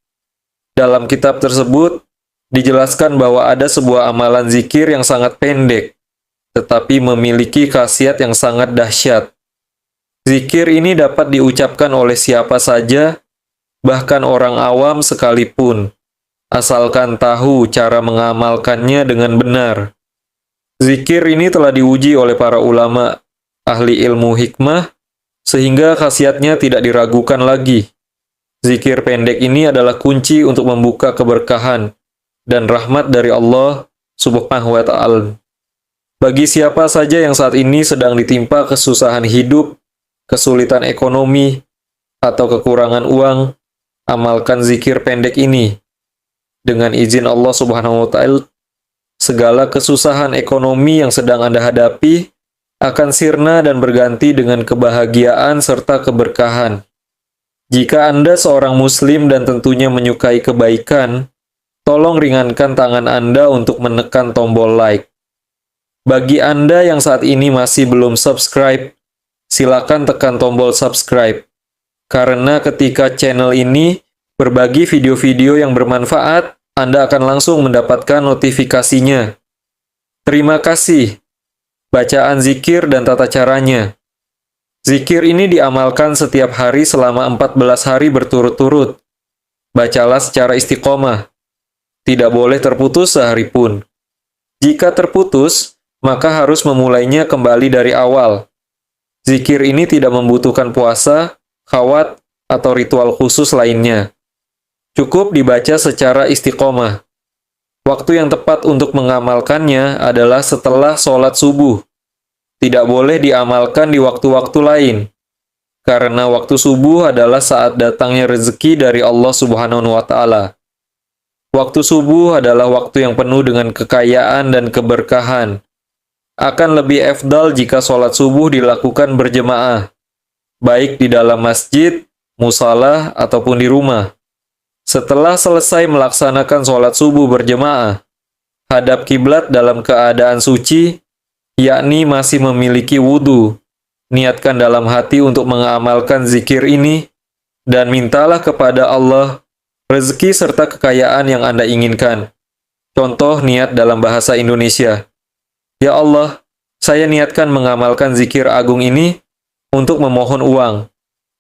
Dalam kitab tersebut, dijelaskan bahwa ada sebuah amalan zikir yang sangat pendek, tetapi memiliki khasiat yang sangat dahsyat. Zikir ini dapat diucapkan oleh siapa saja, bahkan orang awam sekalipun, asalkan tahu cara mengamalkannya dengan benar. Zikir ini telah diuji oleh para ulama, ahli ilmu hikmah, sehingga khasiatnya tidak diragukan lagi. Zikir pendek ini adalah kunci untuk membuka keberkahan dan rahmat dari Allah Subhanahu wa Ta'ala. Bagi siapa saja yang saat ini sedang ditimpa kesusahan hidup, kesulitan ekonomi, atau kekurangan uang, amalkan zikir pendek ini. Dengan izin Allah Subhanahu wa Ta'ala, segala kesusahan ekonomi yang sedang Anda hadapi akan sirna dan berganti dengan kebahagiaan serta keberkahan. Jika Anda seorang Muslim dan tentunya menyukai kebaikan, tolong ringankan tangan Anda untuk menekan tombol like. Bagi Anda yang saat ini masih belum subscribe, silakan tekan tombol subscribe. Karena ketika channel ini berbagi video-video yang bermanfaat, Anda akan langsung mendapatkan notifikasinya. Terima kasih. Bacaan zikir dan tata caranya. Zikir ini diamalkan setiap hari selama 14 hari berturut-turut. Bacalah secara istiqomah. Tidak boleh terputus sehari pun. Jika terputus, maka harus memulainya kembali dari awal. Zikir ini tidak membutuhkan puasa, khawat, atau ritual khusus lainnya. Cukup dibaca secara istiqomah. Waktu yang tepat untuk mengamalkannya adalah setelah sholat subuh. Tidak boleh diamalkan di waktu-waktu lain. Karena waktu subuh adalah saat datangnya rezeki dari Allah Subhanahu wa Ta'ala. Waktu subuh adalah waktu yang penuh dengan kekayaan dan keberkahan. Akan lebih efdal jika sholat subuh dilakukan berjemaah, baik di dalam masjid, musalah, ataupun di rumah. Setelah selesai melaksanakan sholat subuh berjemaah, hadap kiblat dalam keadaan suci, yakni masih memiliki wudhu. Niatkan dalam hati untuk mengamalkan zikir ini, dan mintalah kepada Allah rezeki serta kekayaan yang Anda inginkan. Contoh niat dalam bahasa Indonesia. Ya Allah, saya niatkan mengamalkan zikir agung ini untuk memohon uang,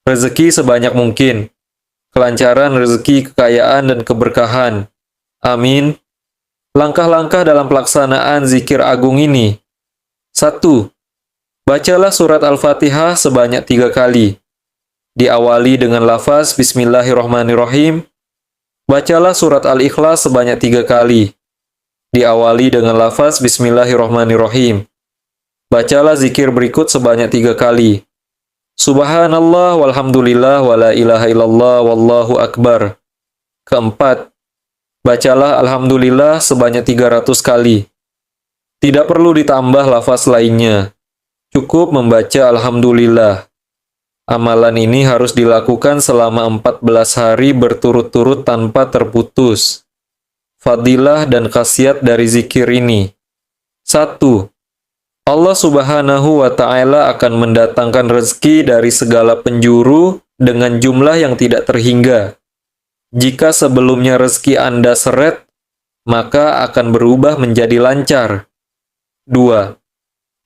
rezeki sebanyak mungkin, kelancaran rezeki, kekayaan, dan keberkahan. Amin. Langkah-langkah dalam pelaksanaan zikir agung ini. 1. Bacalah surat Al-Fatihah sebanyak 3 kali. Diawali dengan lafaz Bismillahirrahmanirrahim. Bacalah surat Al-Ikhlas sebanyak 3 kali. Diawali dengan lafaz Bismillahirrahmanirrahim. Bacalah zikir berikut sebanyak 3 kali. Subhanallah walhamdulillah wala ilaha illallah wallahu akbar. Keempat, bacalah Alhamdulillah sebanyak 300 kali. Tidak perlu ditambah lafaz lainnya. Cukup membaca Alhamdulillah. Amalan ini harus dilakukan selama 14 hari berturut-turut tanpa terputus. Fadilah dan khasiat dari zikir ini. 1. Allah Subhanahu wa Ta'ala akan mendatangkan rezeki dari segala penjuru dengan jumlah yang tidak terhingga. Jika sebelumnya rezeki Anda seret, maka akan berubah menjadi lancar. 2.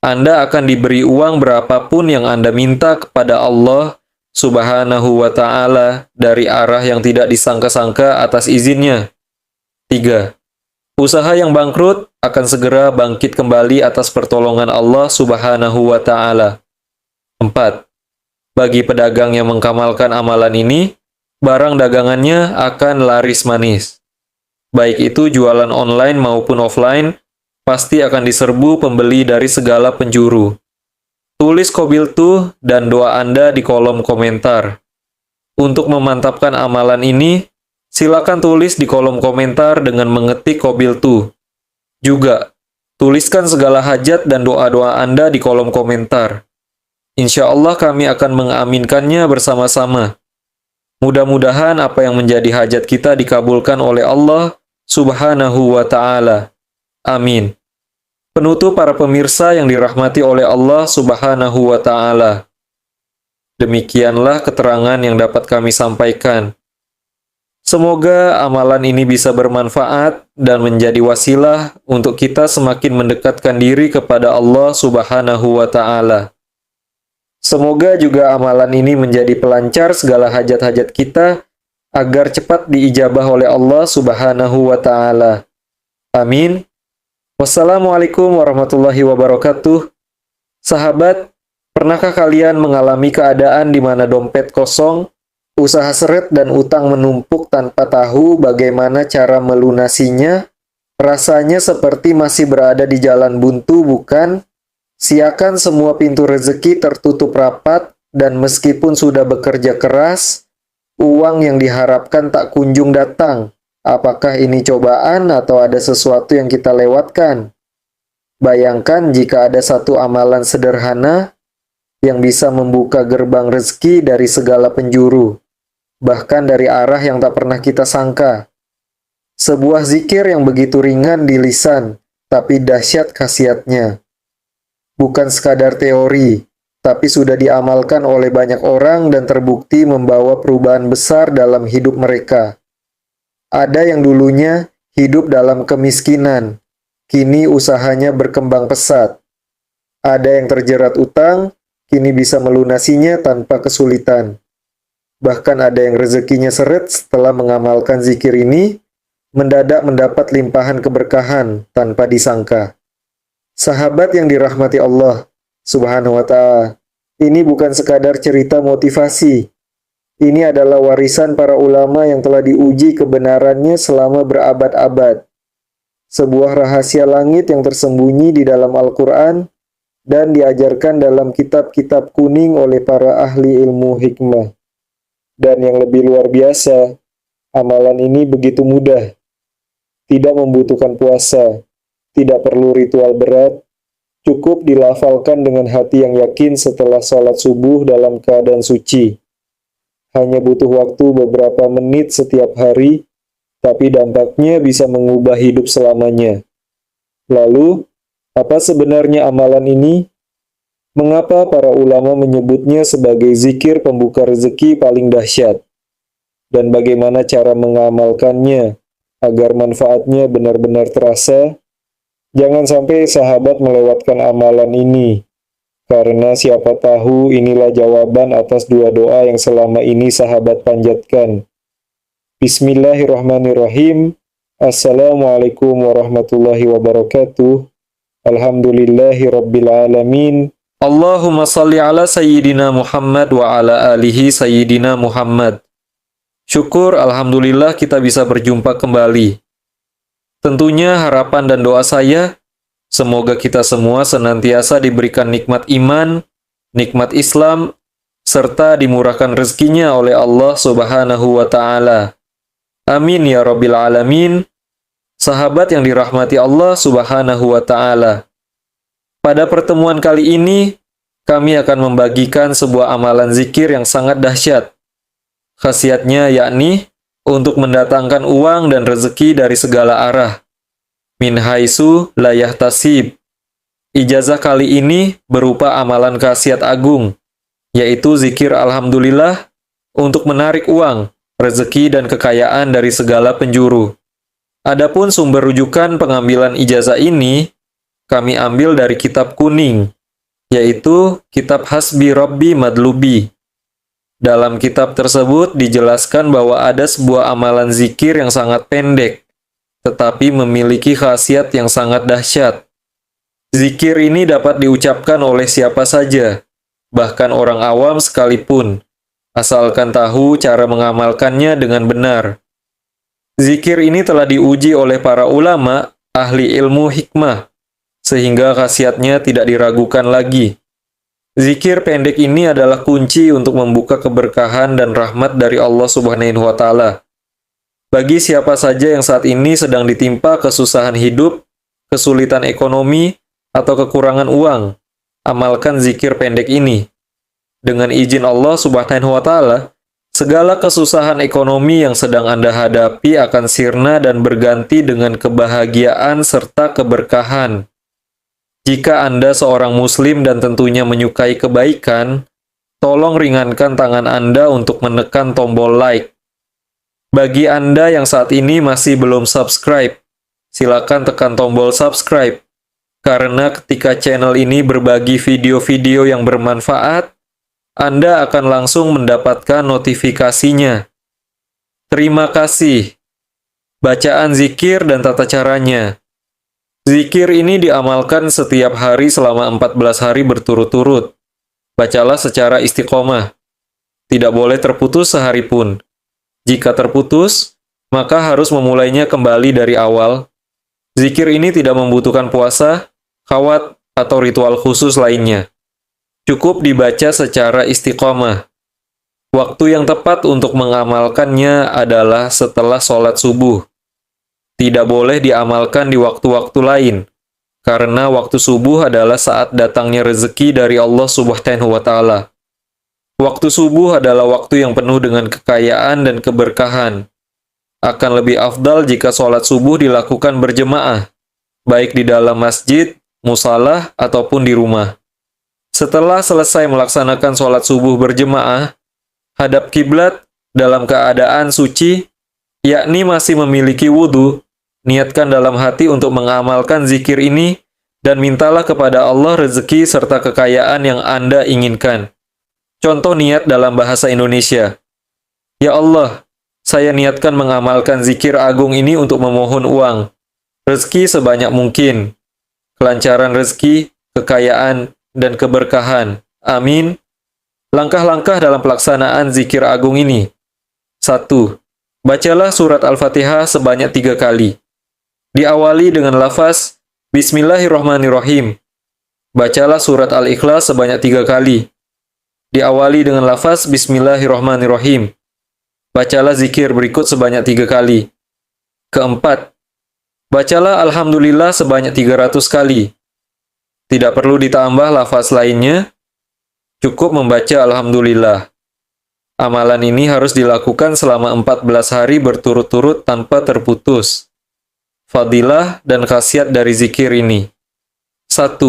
Anda akan diberi uang berapapun yang Anda minta kepada Allah Subhanahu wa Ta'ala dari arah yang tidak disangka-sangka atas izinnya. 3. Usaha yang bangkrut akan segera bangkit kembali atas pertolongan Allah Subhanahu wa Ta'ala. 4. Bagi pedagang yang mengamalkan amalan ini, barang dagangannya akan laris manis. Baik itu jualan online maupun offline, pasti akan diserbu pembeli dari segala penjuru. Tulis qabiltu dan doa Anda di kolom komentar. Untuk memantapkan amalan ini, silakan tulis di kolom komentar dengan mengetik qabiltu. Juga, tuliskan segala hajat dan doa-doa Anda di kolom komentar. Insya Allah kami akan mengaminkannya bersama-sama. Mudah-mudahan apa yang menjadi hajat kita dikabulkan oleh Allah Subhanahu wa Ta'ala. Amin. Penutup para pemirsa yang dirahmati oleh Allah Subhanahu wa Ta'ala. Demikianlah keterangan yang dapat kami sampaikan. Semoga amalan ini bisa bermanfaat dan menjadi wasilah untuk kita semakin mendekatkan diri kepada Allah Subhanahu wa Ta'ala. Semoga juga amalan ini menjadi pelancar segala hajat-hajat kita agar cepat diijabah oleh Allah Subhanahu wa Ta'ala. Amin. Wassalamualaikum warahmatullahi wabarakatuh. Sahabat, pernahkah kalian mengalami keadaan di mana dompet kosong, usaha seret dan utang menumpuk tanpa tahu bagaimana cara melunasinya? Rasanya seperti masih berada di jalan buntu, bukan? Siakan semua pintu rezeki tertutup rapat, dan meskipun sudah bekerja keras, uang yang diharapkan tak kunjung datang. Apakah ini cobaan atau ada sesuatu yang kita lewatkan? Bayangkan jika ada satu amalan sederhana yang bisa membuka gerbang rezeki dari segala penjuru, bahkan dari arah yang tak pernah kita sangka. Sebuah zikir yang begitu ringan di lisan, tapi dahsyat khasiatnya. Bukan sekadar teori, tapi sudah diamalkan oleh banyak orang dan terbukti membawa perubahan besar dalam hidup mereka. Ada yang dulunya hidup dalam kemiskinan, kini usahanya berkembang pesat. Ada yang terjerat utang, kini bisa melunasinya tanpa kesulitan. Bahkan ada yang rezekinya seret setelah mengamalkan zikir ini, mendadak mendapat limpahan keberkahan tanpa disangka. Sahabat yang dirahmati Allah Subhanahu wa Ta'ala, ini bukan sekadar cerita motivasi. Ini adalah warisan para ulama yang telah diuji kebenarannya selama berabad-abad. Sebuah rahasia langit yang tersembunyi di dalam Al-Quran dan diajarkan dalam kitab-kitab kuning oleh para ahli ilmu hikmah. Dan yang lebih luar biasa, amalan ini begitu mudah. Tidak membutuhkan puasa, tidak perlu ritual berat, cukup dilafalkan dengan hati yang yakin setelah sholat subuh dalam keadaan suci. Hanya butuh waktu beberapa menit setiap hari, tapi dampaknya bisa mengubah hidup selamanya. Lalu, apa sebenarnya amalan ini? Mengapa para ulama menyebutnya sebagai zikir pembuka rezeki paling dahsyat? Dan bagaimana cara mengamalkannya agar manfaatnya benar-benar terasa? Jangan sampai sahabat melewatkan amalan ini, karena siapa tahu inilah jawaban atas dua doa yang selama ini sahabat panjatkan. Bismillahirrahmanirrahim. Assalamualaikum warahmatullahi wabarakatuh. Alhamdulillahi rabbil alamin. Allahumma salli ala Sayyidina Muhammad wa ala alihi Sayyidina Muhammad. Syukur, Alhamdulillah kita bisa berjumpa kembali. Tentunya harapan dan doa saya, semoga kita semua senantiasa diberikan nikmat iman, nikmat Islam, serta dimurahkan rezekinya oleh Allah Subhanahu wa Ta'ala. Amin ya Rabbil Alamin. Sahabat yang dirahmati Allah Subhanahu wa Ta'ala. Pada pertemuan kali ini, kami akan membagikan sebuah amalan zikir yang sangat dahsyat. Khasiatnya yakni untuk mendatangkan uang dan rezeki dari segala arah. Min haitsu la yahtasib. Ijazah kali ini berupa amalan khasiat agung, yaitu zikir Alhamdulillah untuk menarik uang, rezeki dan kekayaan dari segala penjuru. Adapun sumber rujukan pengambilan ijazah ini, kami ambil dari kitab kuning, yaitu kitab Hasbi Rabbi Madlubi. Dalam kitab tersebut dijelaskan bahwa ada sebuah amalan zikir yang sangat pendek, tetapi memiliki khasiat yang sangat dahsyat. Zikir ini dapat diucapkan oleh siapa saja, bahkan orang awam sekalipun, asalkan tahu cara mengamalkannya dengan benar. Zikir ini telah diuji oleh para ulama, ahli ilmu hikmah, sehingga khasiatnya tidak diragukan lagi. Zikir pendek ini adalah kunci untuk membuka keberkahan dan rahmat dari Allah Subhanahu wa Ta'ala. Bagi siapa saja yang saat ini sedang ditimpa kesusahan hidup, kesulitan ekonomi, atau kekurangan uang, amalkan zikir pendek ini. Dengan izin Allah Subhanahu wa Ta'ala, segala kesusahan ekonomi yang sedang Anda hadapi akan sirna dan berganti dengan kebahagiaan serta keberkahan. Jika Anda seorang Muslim dan tentunya menyukai kebaikan, tolong ringankan tangan Anda untuk menekan tombol like. Bagi Anda yang saat ini masih belum subscribe, silakan tekan tombol subscribe. Karena ketika channel ini berbagi video-video yang bermanfaat, Anda akan langsung mendapatkan notifikasinya. Terima kasih. Bacaan zikir dan tata caranya. Zikir ini diamalkan setiap hari selama 14 hari berturut-turut. Bacalah secara istiqomah. Tidak boleh terputus sehari pun. Jika terputus, maka harus memulainya kembali dari awal. Zikir ini tidak membutuhkan puasa, khawat, atau ritual khusus lainnya. Cukup dibaca secara istiqomah. Waktu yang tepat untuk mengamalkannya adalah setelah sholat subuh. Tidak boleh diamalkan di waktu-waktu lain, karena waktu subuh adalah saat datangnya rezeki dari Allah Subhanahu wa Ta'ala. Waktu subuh adalah waktu yang penuh dengan kekayaan dan keberkahan. Akan lebih afdal jika sholat subuh dilakukan berjemaah, baik di dalam masjid, musalah, ataupun di rumah. Setelah selesai melaksanakan sholat subuh berjemaah, hadap kiblat dalam keadaan suci, yakni masih memiliki wudhu. Niatkan dalam hati untuk mengamalkan zikir ini dan mintalah kepada Allah rezeki serta kekayaan yang Anda inginkan. Contoh niat dalam bahasa Indonesia. Ya Allah, saya niatkan mengamalkan zikir agung ini untuk memohon uang, rezeki sebanyak mungkin, kelancaran rezeki, kekayaan, dan keberkahan. Amin. Langkah-langkah dalam pelaksanaan zikir agung ini. 1. Bacalah surat Al-Fatihah sebanyak 3 kali. Diawali dengan lafaz Bismillahirrahmanirrahim. Bacalah surat Al-Ikhlas sebanyak 3 kali. Diawali dengan lafaz Bismillahirrahmanirrahim. Bacalah zikir berikut sebanyak 3 kali. Keempat, bacalah Alhamdulillah sebanyak 300 kali. Tidak perlu ditambah lafaz lainnya, cukup membaca Alhamdulillah. Amalan ini harus dilakukan selama 14 hari berturut-turut tanpa terputus. fadilah, dan khasiat dari zikir ini. 1.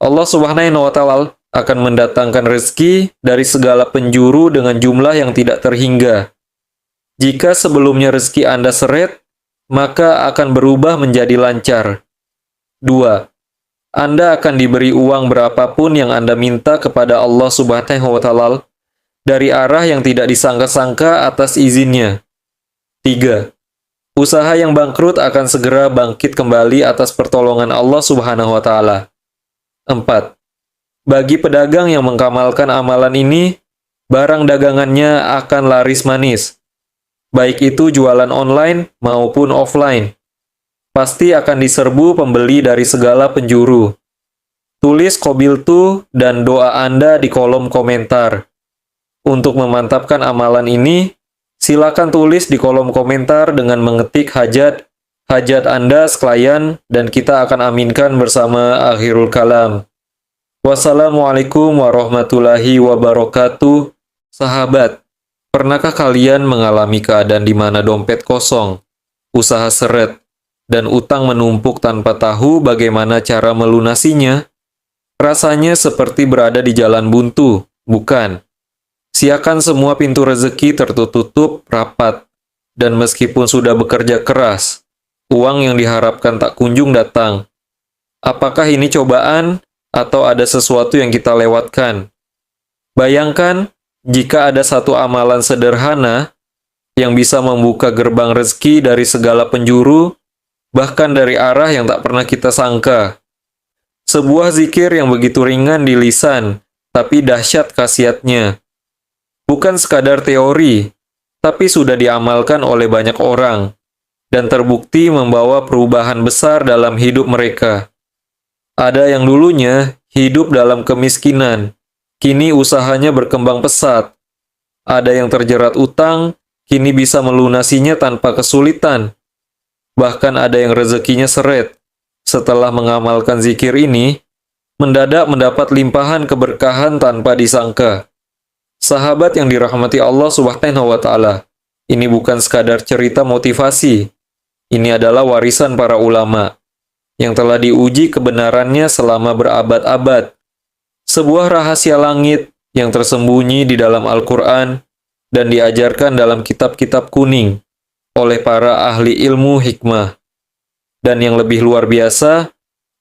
Allah Subhanahu wa Ta'ala akan mendatangkan rezeki dari segala penjuru dengan jumlah yang tidak terhingga. Jika sebelumnya rezeki Anda seret, maka akan berubah menjadi lancar. 2. Anda akan diberi uang berapapun yang Anda minta kepada Allah Subhanahu wa Ta'ala dari arah yang tidak disangka-sangka atas izinnya. 3. Usaha yang bangkrut akan segera bangkit kembali atas pertolongan Allah Subhanahu wa Ta'ala. 4. Bagi pedagang yang mengamalkan amalan ini, barang dagangannya akan laris manis. Baik itu jualan online maupun offline. Pasti akan diserbu pembeli dari segala penjuru. Tulis qabiltu dan doa Anda di kolom komentar. Untuk memantapkan amalan ini, silakan tulis di kolom komentar dengan mengetik hajat Anda sekalian dan kita akan aminkan bersama akhirul kalam. Wassalamualaikum warahmatullahi wabarakatuh. Sahabat, pernahkah kalian mengalami keadaan di mana dompet kosong, usaha seret, dan utang menumpuk tanpa tahu bagaimana cara melunasinya? Rasanya seperti berada di jalan buntu, bukan? Siakan semua pintu rezeki tertutup rapat, dan meskipun sudah bekerja keras, uang yang diharapkan tak kunjung datang. Apakah ini cobaan atau ada sesuatu yang kita lewatkan? Bayangkan jika ada satu amalan sederhana yang bisa membuka gerbang rezeki dari segala penjuru, bahkan dari arah yang tak pernah kita sangka. Sebuah zikir yang begitu ringan di lisan, tapi dahsyat khasiatnya. Bukan sekadar teori, tapi sudah diamalkan oleh banyak orang, dan terbukti membawa perubahan besar dalam hidup mereka. Ada yang dulunya hidup dalam kemiskinan, kini usahanya berkembang pesat. Ada yang terjerat utang, kini bisa melunasinya tanpa kesulitan. Bahkan ada yang rezekinya seret. Setelah mengamalkan zikir ini, mendadak mendapat limpahan keberkahan tanpa disangka. Sahabat yang dirahmati Allah Subhanahu wa Ta'ala, ini bukan sekadar cerita motivasi. Ini adalah warisan para ulama yang telah diuji kebenarannya selama berabad-abad. Sebuah rahasia langit yang tersembunyi di dalam Al-Quran dan diajarkan dalam kitab-kitab kuning oleh para ahli ilmu hikmah. Dan yang lebih luar biasa,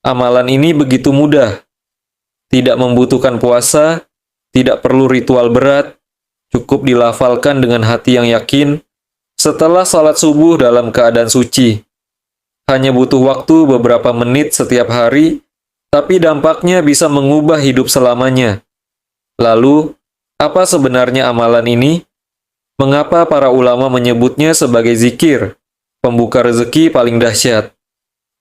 amalan ini begitu mudah. Tidak membutuhkan puasa, tidak perlu ritual berat, cukup dilafalkan dengan hati yang yakin setelah salat subuh dalam keadaan suci. Hanya butuh waktu beberapa menit setiap hari, tapi dampaknya bisa mengubah hidup selamanya. Lalu, apa sebenarnya amalan ini? Mengapa para ulama menyebutnya sebagai zikir, pembuka rezeki paling dahsyat?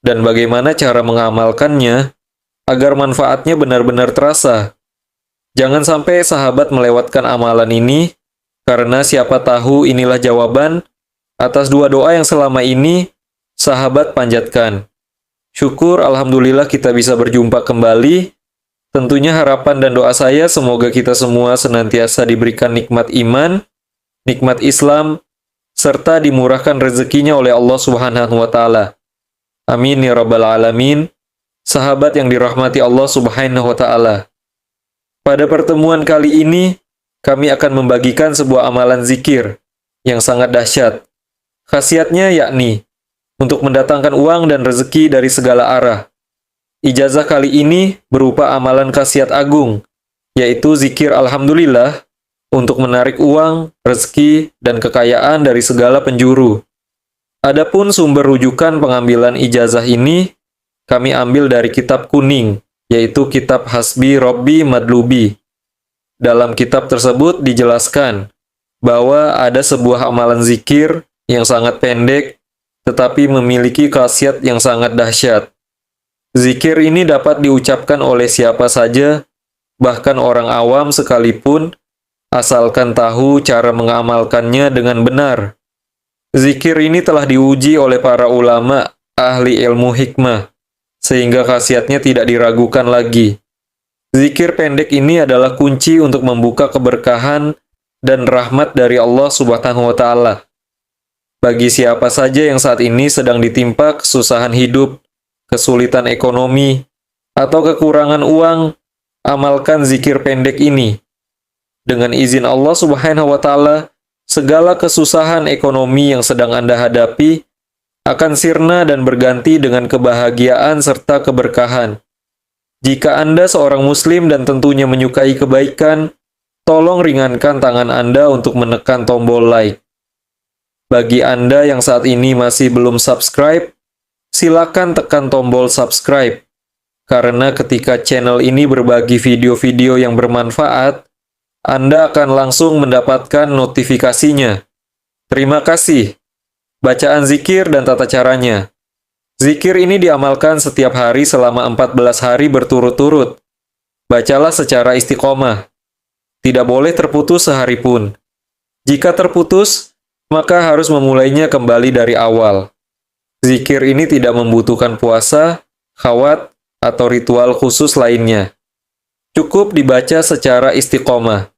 Dan bagaimana cara mengamalkannya agar manfaatnya benar-benar terasa? Jangan sampai sahabat melewatkan amalan ini, karena siapa tahu inilah jawaban atas dua doa yang selama ini sahabat panjatkan. Syukur Alhamdulillah kita bisa berjumpa kembali. Tentunya harapan dan doa saya semoga kita semua senantiasa diberikan nikmat iman, nikmat Islam, serta dimurahkan rezekinya oleh Allah Subhanahu wa Ta'ala. Amin ya rabbal alamin. Sahabat yang dirahmati Allah Subhanahu wa Ta'ala, pada pertemuan kali ini, kami akan membagikan sebuah amalan zikir yang sangat dahsyat. Khasiatnya yakni untuk mendatangkan uang dan rezeki dari segala arah. Ijazah kali ini berupa amalan khasiat agung, yaitu zikir Alhamdulillah untuk menarik uang, rezeki, dan kekayaan dari segala penjuru. Adapun sumber rujukan pengambilan ijazah ini, kami ambil dari kitab kuning, yaitu kitab Hasbi Robbi Madlubi. Dalam kitab tersebut dijelaskan bahwa ada sebuah amalan zikir yang sangat pendek, tetapi memiliki khasiat yang sangat dahsyat. Zikir ini dapat diucapkan oleh siapa saja, bahkan orang awam sekalipun, asalkan tahu cara mengamalkannya dengan benar. Zikir ini telah diuji oleh para ulama, ahli ilmu hikmah, sehingga khasiatnya tidak diragukan lagi. Zikir pendek ini adalah kunci untuk membuka keberkahan dan rahmat dari Allah Subhanahu wa Ta'ala. Bagi siapa saja yang saat ini sedang ditimpa kesusahan hidup, kesulitan ekonomi, atau kekurangan uang, amalkan zikir pendek ini. Dengan izin Allah Subhanahu wa Ta'ala, segala kesusahan ekonomi yang sedang Anda hadapi akan sirna dan berganti dengan kebahagiaan serta keberkahan. Jika Anda seorang Muslim dan tentunya menyukai kebaikan, tolong ringankan tangan Anda untuk menekan tombol like. Bagi Anda yang saat ini masih belum subscribe, silakan tekan tombol subscribe. Karena ketika channel ini berbagi video-video yang bermanfaat, Anda akan langsung mendapatkan notifikasinya. Terima kasih. Bacaan zikir dan tata caranya. Zikir ini diamalkan setiap hari selama 14 hari berturut-turut. Bacalah secara istiqomah. Tidak boleh terputus sehari pun. Jika terputus, maka harus memulainya kembali dari awal. Zikir ini tidak membutuhkan puasa, khawat, atau ritual khusus lainnya. Cukup dibaca secara istiqomah.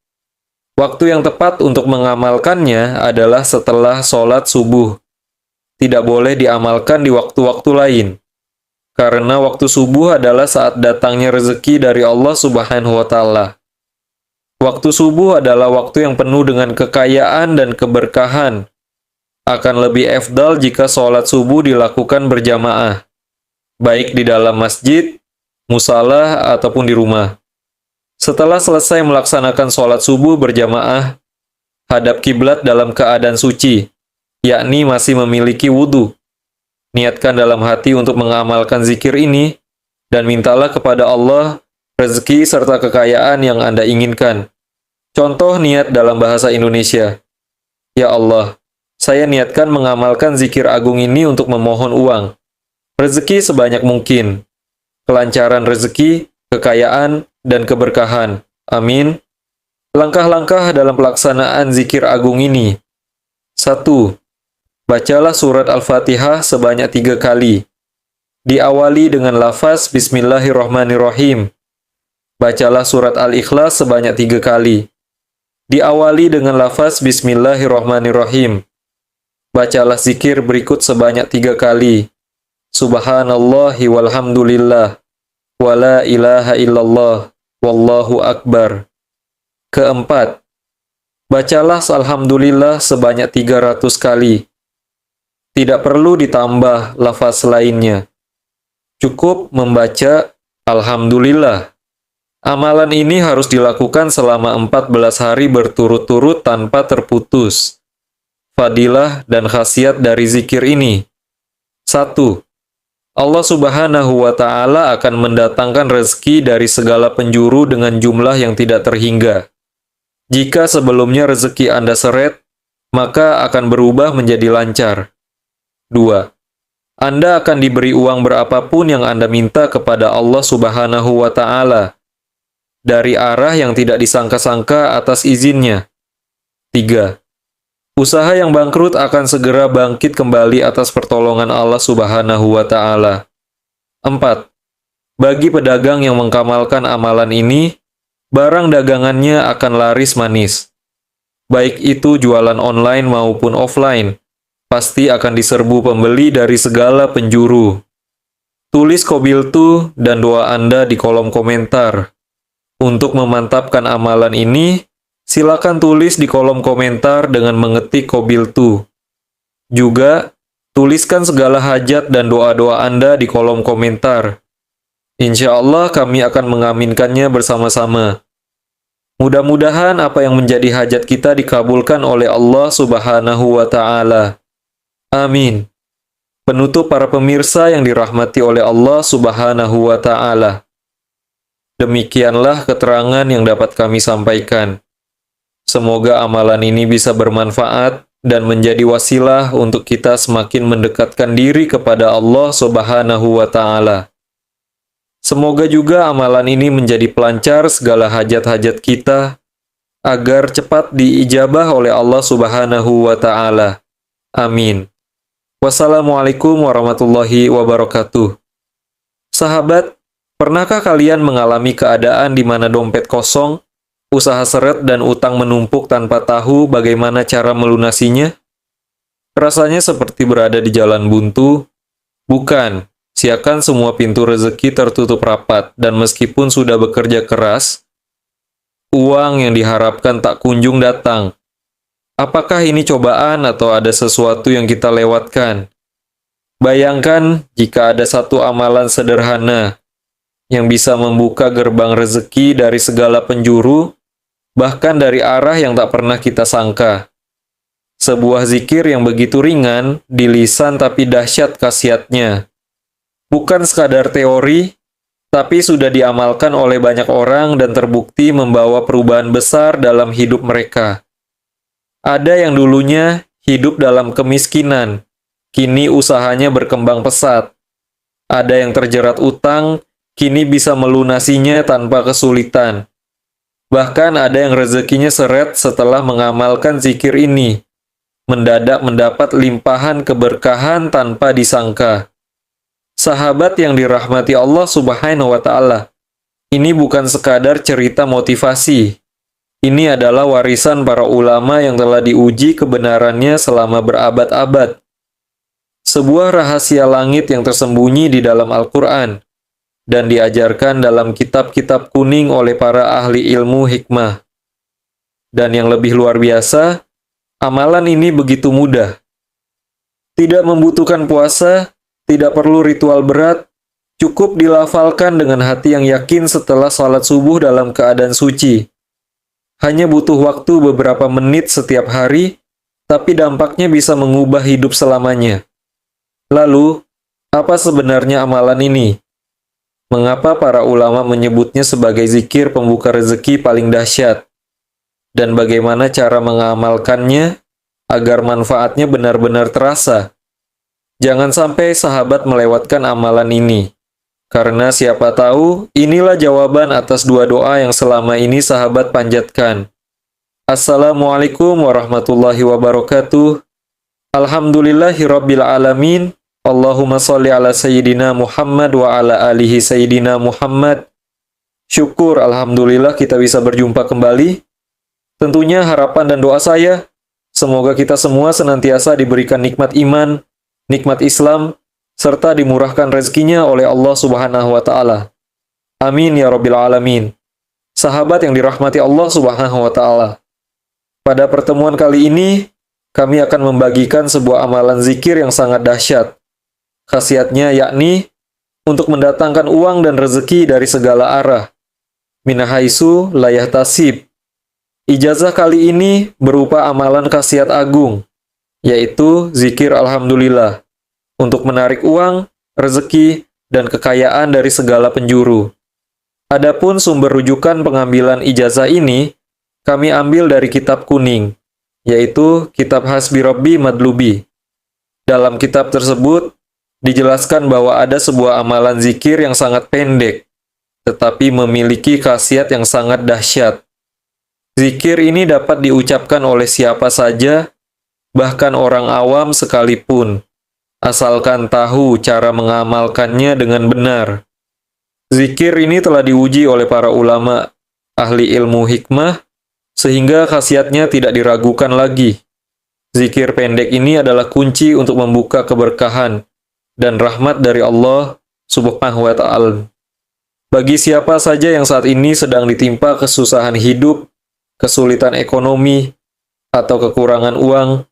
Waktu yang tepat untuk mengamalkannya adalah setelah sholat subuh. Tidak boleh diamalkan di waktu-waktu lain. Karena waktu subuh adalah saat datangnya rezeki dari Allah Subhanahu wa Ta'ala. Waktu subuh adalah waktu yang penuh dengan kekayaan dan keberkahan. Akan lebih efdal jika sholat subuh dilakukan berjamaah, baik di dalam masjid, musalah, ataupun di rumah. Setelah selesai melaksanakan sholat subuh berjamaah, hadap kiblat dalam keadaan suci, yakni masih memiliki wudhu. Niatkan dalam hati untuk mengamalkan zikir ini, dan mintalah kepada Allah rezeki serta kekayaan yang Anda inginkan. Contoh niat dalam bahasa Indonesia. Ya Allah, saya niatkan mengamalkan zikir agung ini untuk memohon uang. Rezeki sebanyak mungkin. Kelancaran rezeki, kekayaan, dan keberkahan. Amin. Langkah-langkah dalam pelaksanaan zikir agung ini. 1. Bacalah surat Al-Fatihah sebanyak 3 kali. Diawali dengan lafaz Bismillahirrahmanirrahim. Bacalah surat Al-Ikhlas sebanyak 3 kali. Diawali dengan lafaz Bismillahirrahmanirrahim. Bacalah zikir berikut sebanyak 3 kali. Subhanallahi walhamdulillah. Wala ilaha illallah. Wallahu akbar. Keempat, bacalah Alhamdulillah sebanyak 300 kali. Tidak perlu ditambah lafaz lainnya. Cukup membaca Alhamdulillah. Amalan ini harus dilakukan selama 14 hari berturut-turut tanpa terputus. Fadilah dan khasiat dari zikir ini. 1. Allah Subhanahu wa Ta'ala akan mendatangkan rezeki dari segala penjuru dengan jumlah yang tidak terhingga. Jika sebelumnya rezeki Anda seret, maka akan berubah menjadi lancar. 2. Anda akan diberi uang berapapun yang Anda minta kepada Allah Subhanahu wa Ta'ala, dari arah yang tidak disangka-sangka atas izinnya. 3. Usaha yang bangkrut akan segera bangkit kembali atas pertolongan Allah Subhanahu wa Ta'ala. 4. Bagi pedagang yang mengamalkan amalan ini, barang dagangannya akan laris manis. Baik itu jualan online maupun offline, pasti akan diserbu pembeli dari segala penjuru. Tulis qabiltu dan doa Anda di kolom komentar. Untuk memantapkan amalan ini, silakan tulis di kolom komentar dengan mengetik qabiltu. Juga, tuliskan segala hajat dan doa-doa Anda di kolom komentar. Insya Allah kami akan mengaminkannya bersama-sama. Mudah-mudahan apa yang menjadi hajat kita dikabulkan oleh Allah Subhanahu wa Ta'ala. Amin. Penutup para pemirsa yang dirahmati oleh Allah Subhanahu wa Ta'ala. Demikianlah keterangan yang dapat kami sampaikan. Semoga amalan ini bisa bermanfaat dan menjadi wasilah untuk kita semakin mendekatkan diri kepada Allah Subhanahu wa Ta'ala. Semoga juga amalan ini menjadi pelancar segala hajat-hajat kita, agar cepat diijabah oleh Allah Subhanahu wa Ta'ala. Amin. Wassalamualaikum warahmatullahi wabarakatuh. Sahabat, pernahkah kalian mengalami keadaan di mana dompet kosong, usaha seret dan utang menumpuk tanpa tahu bagaimana cara melunasinya? Rasanya seperti berada di jalan buntu. Bukan, seakan semua pintu rezeki tertutup rapat, dan meskipun sudah bekerja keras, uang yang diharapkan tak kunjung datang. Apakah ini cobaan atau ada sesuatu yang kita lewatkan? Bayangkan jika ada satu amalan sederhana yang bisa membuka gerbang rezeki dari segala penjuru, bahkan dari arah yang tak pernah kita sangka. Sebuah zikir yang begitu ringan di lisan tapi dahsyat khasiatnya. Bukan sekadar teori, tapi sudah diamalkan oleh banyak orang dan terbukti membawa perubahan besar dalam hidup mereka. Ada yang dulunya hidup dalam kemiskinan, kini usahanya berkembang pesat. Ada yang terjerat utang, kini bisa melunasinya tanpa kesulitan. Bahkan ada yang rezekinya seret setelah mengamalkan zikir ini. Mendadak mendapat limpahan keberkahan tanpa disangka. Sahabat yang dirahmati Allah Subhanahu wa Ta'ala, ini bukan sekadar cerita motivasi. Ini adalah warisan para ulama yang telah diuji kebenarannya selama berabad-abad. Sebuah rahasia langit yang tersembunyi di dalam Al-Quran dan diajarkan dalam kitab-kitab kuning oleh para ahli ilmu hikmah. Dan yang lebih luar biasa, amalan ini begitu mudah. Tidak membutuhkan puasa, tidak perlu ritual berat, cukup dilafalkan dengan hati yang yakin setelah salat subuh dalam keadaan suci. Hanya butuh waktu beberapa menit setiap hari, tapi dampaknya bisa mengubah hidup selamanya. Lalu, apa sebenarnya amalan ini? Mengapa para ulama menyebutnya sebagai zikir pembuka rezeki paling dahsyat? Dan bagaimana cara mengamalkannya agar manfaatnya benar-benar terasa? Jangan sampai sahabat melewatkan amalan ini, karena siapa tahu inilah jawaban atas dua doa yang selama ini sahabat panjatkan. Assalamualaikum warahmatullahi wabarakatuh. Alhamdulillahirabbil alamin. Allahumma sholli ala sayyidina Muhammad wa ala alihi sayyidina Muhammad. Syukur alhamdulillah kita bisa berjumpa kembali. Tentunya harapan dan doa saya, semoga kita semua senantiasa diberikan nikmat iman, nikmat Islam, serta dimurahkan rezekinya oleh Allah Subhanahu wa Ta'ala. Amin ya Rabbil Alamin. Sahabat yang dirahmati Allah Subhanahu wa Ta'ala, pada pertemuan kali ini, kami akan membagikan sebuah amalan zikir yang sangat dahsyat. Khasiatnya yakni untuk mendatangkan uang dan rezeki dari segala arah. Minahaisu layah tasib. Ijazah kali ini berupa amalan khasiat agung, yaitu zikir Alhamdulillah, untuk menarik uang, rezeki, dan kekayaan dari segala penjuru. Adapun sumber rujukan pengambilan ijazah ini, kami ambil dari kitab kuning, yaitu kitab Hasbi Rabbi Madlubi. Dalam kitab tersebut, dijelaskan bahwa ada sebuah amalan zikir yang sangat pendek, tetapi memiliki khasiat yang sangat dahsyat. Zikir ini dapat diucapkan oleh siapa saja, bahkan orang awam sekalipun, asalkan tahu cara mengamalkannya dengan benar. Zikir ini telah diuji oleh para ulama, ahli ilmu hikmah, sehingga khasiatnya tidak diragukan lagi. Zikir pendek ini adalah kunci untuk membuka keberkahan dan rahmat dari Allah Subhanahu wa Ta'ala. Bagi siapa saja yang saat ini sedang ditimpa kesusahan hidup, kesulitan ekonomi, atau kekurangan uang,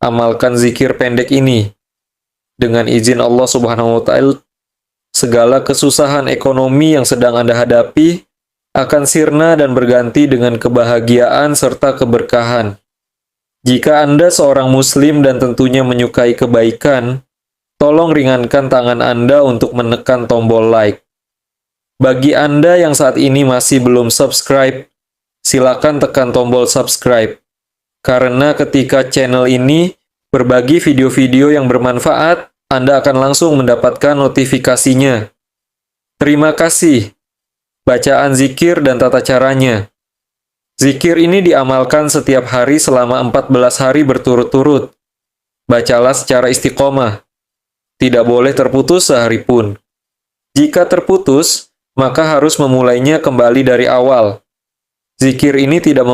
amalkan zikir pendek ini. Dengan izin Allah Subhanahu wa Ta'ala, segala kesusahan ekonomi yang sedang Anda hadapi akan sirna dan berganti dengan kebahagiaan serta keberkahan. Jika Anda seorang Muslim dan tentunya menyukai kebaikan, tolong ringankan tangan Anda untuk menekan tombol like. Bagi Anda yang saat ini masih belum subscribe, silakan tekan tombol subscribe. Karena ketika channel ini berbagi video-video yang bermanfaat, Anda akan langsung mendapatkan notifikasinya. Terima kasih. Bacaan zikir dan tata caranya. Zikir ini diamalkan setiap hari selama 14 hari berturut-turut. Bacalah secara istiqomah. Tidak boleh terputus sehari pun. Jika terputus, maka harus memulainya kembali dari awal. Zikir ini tidak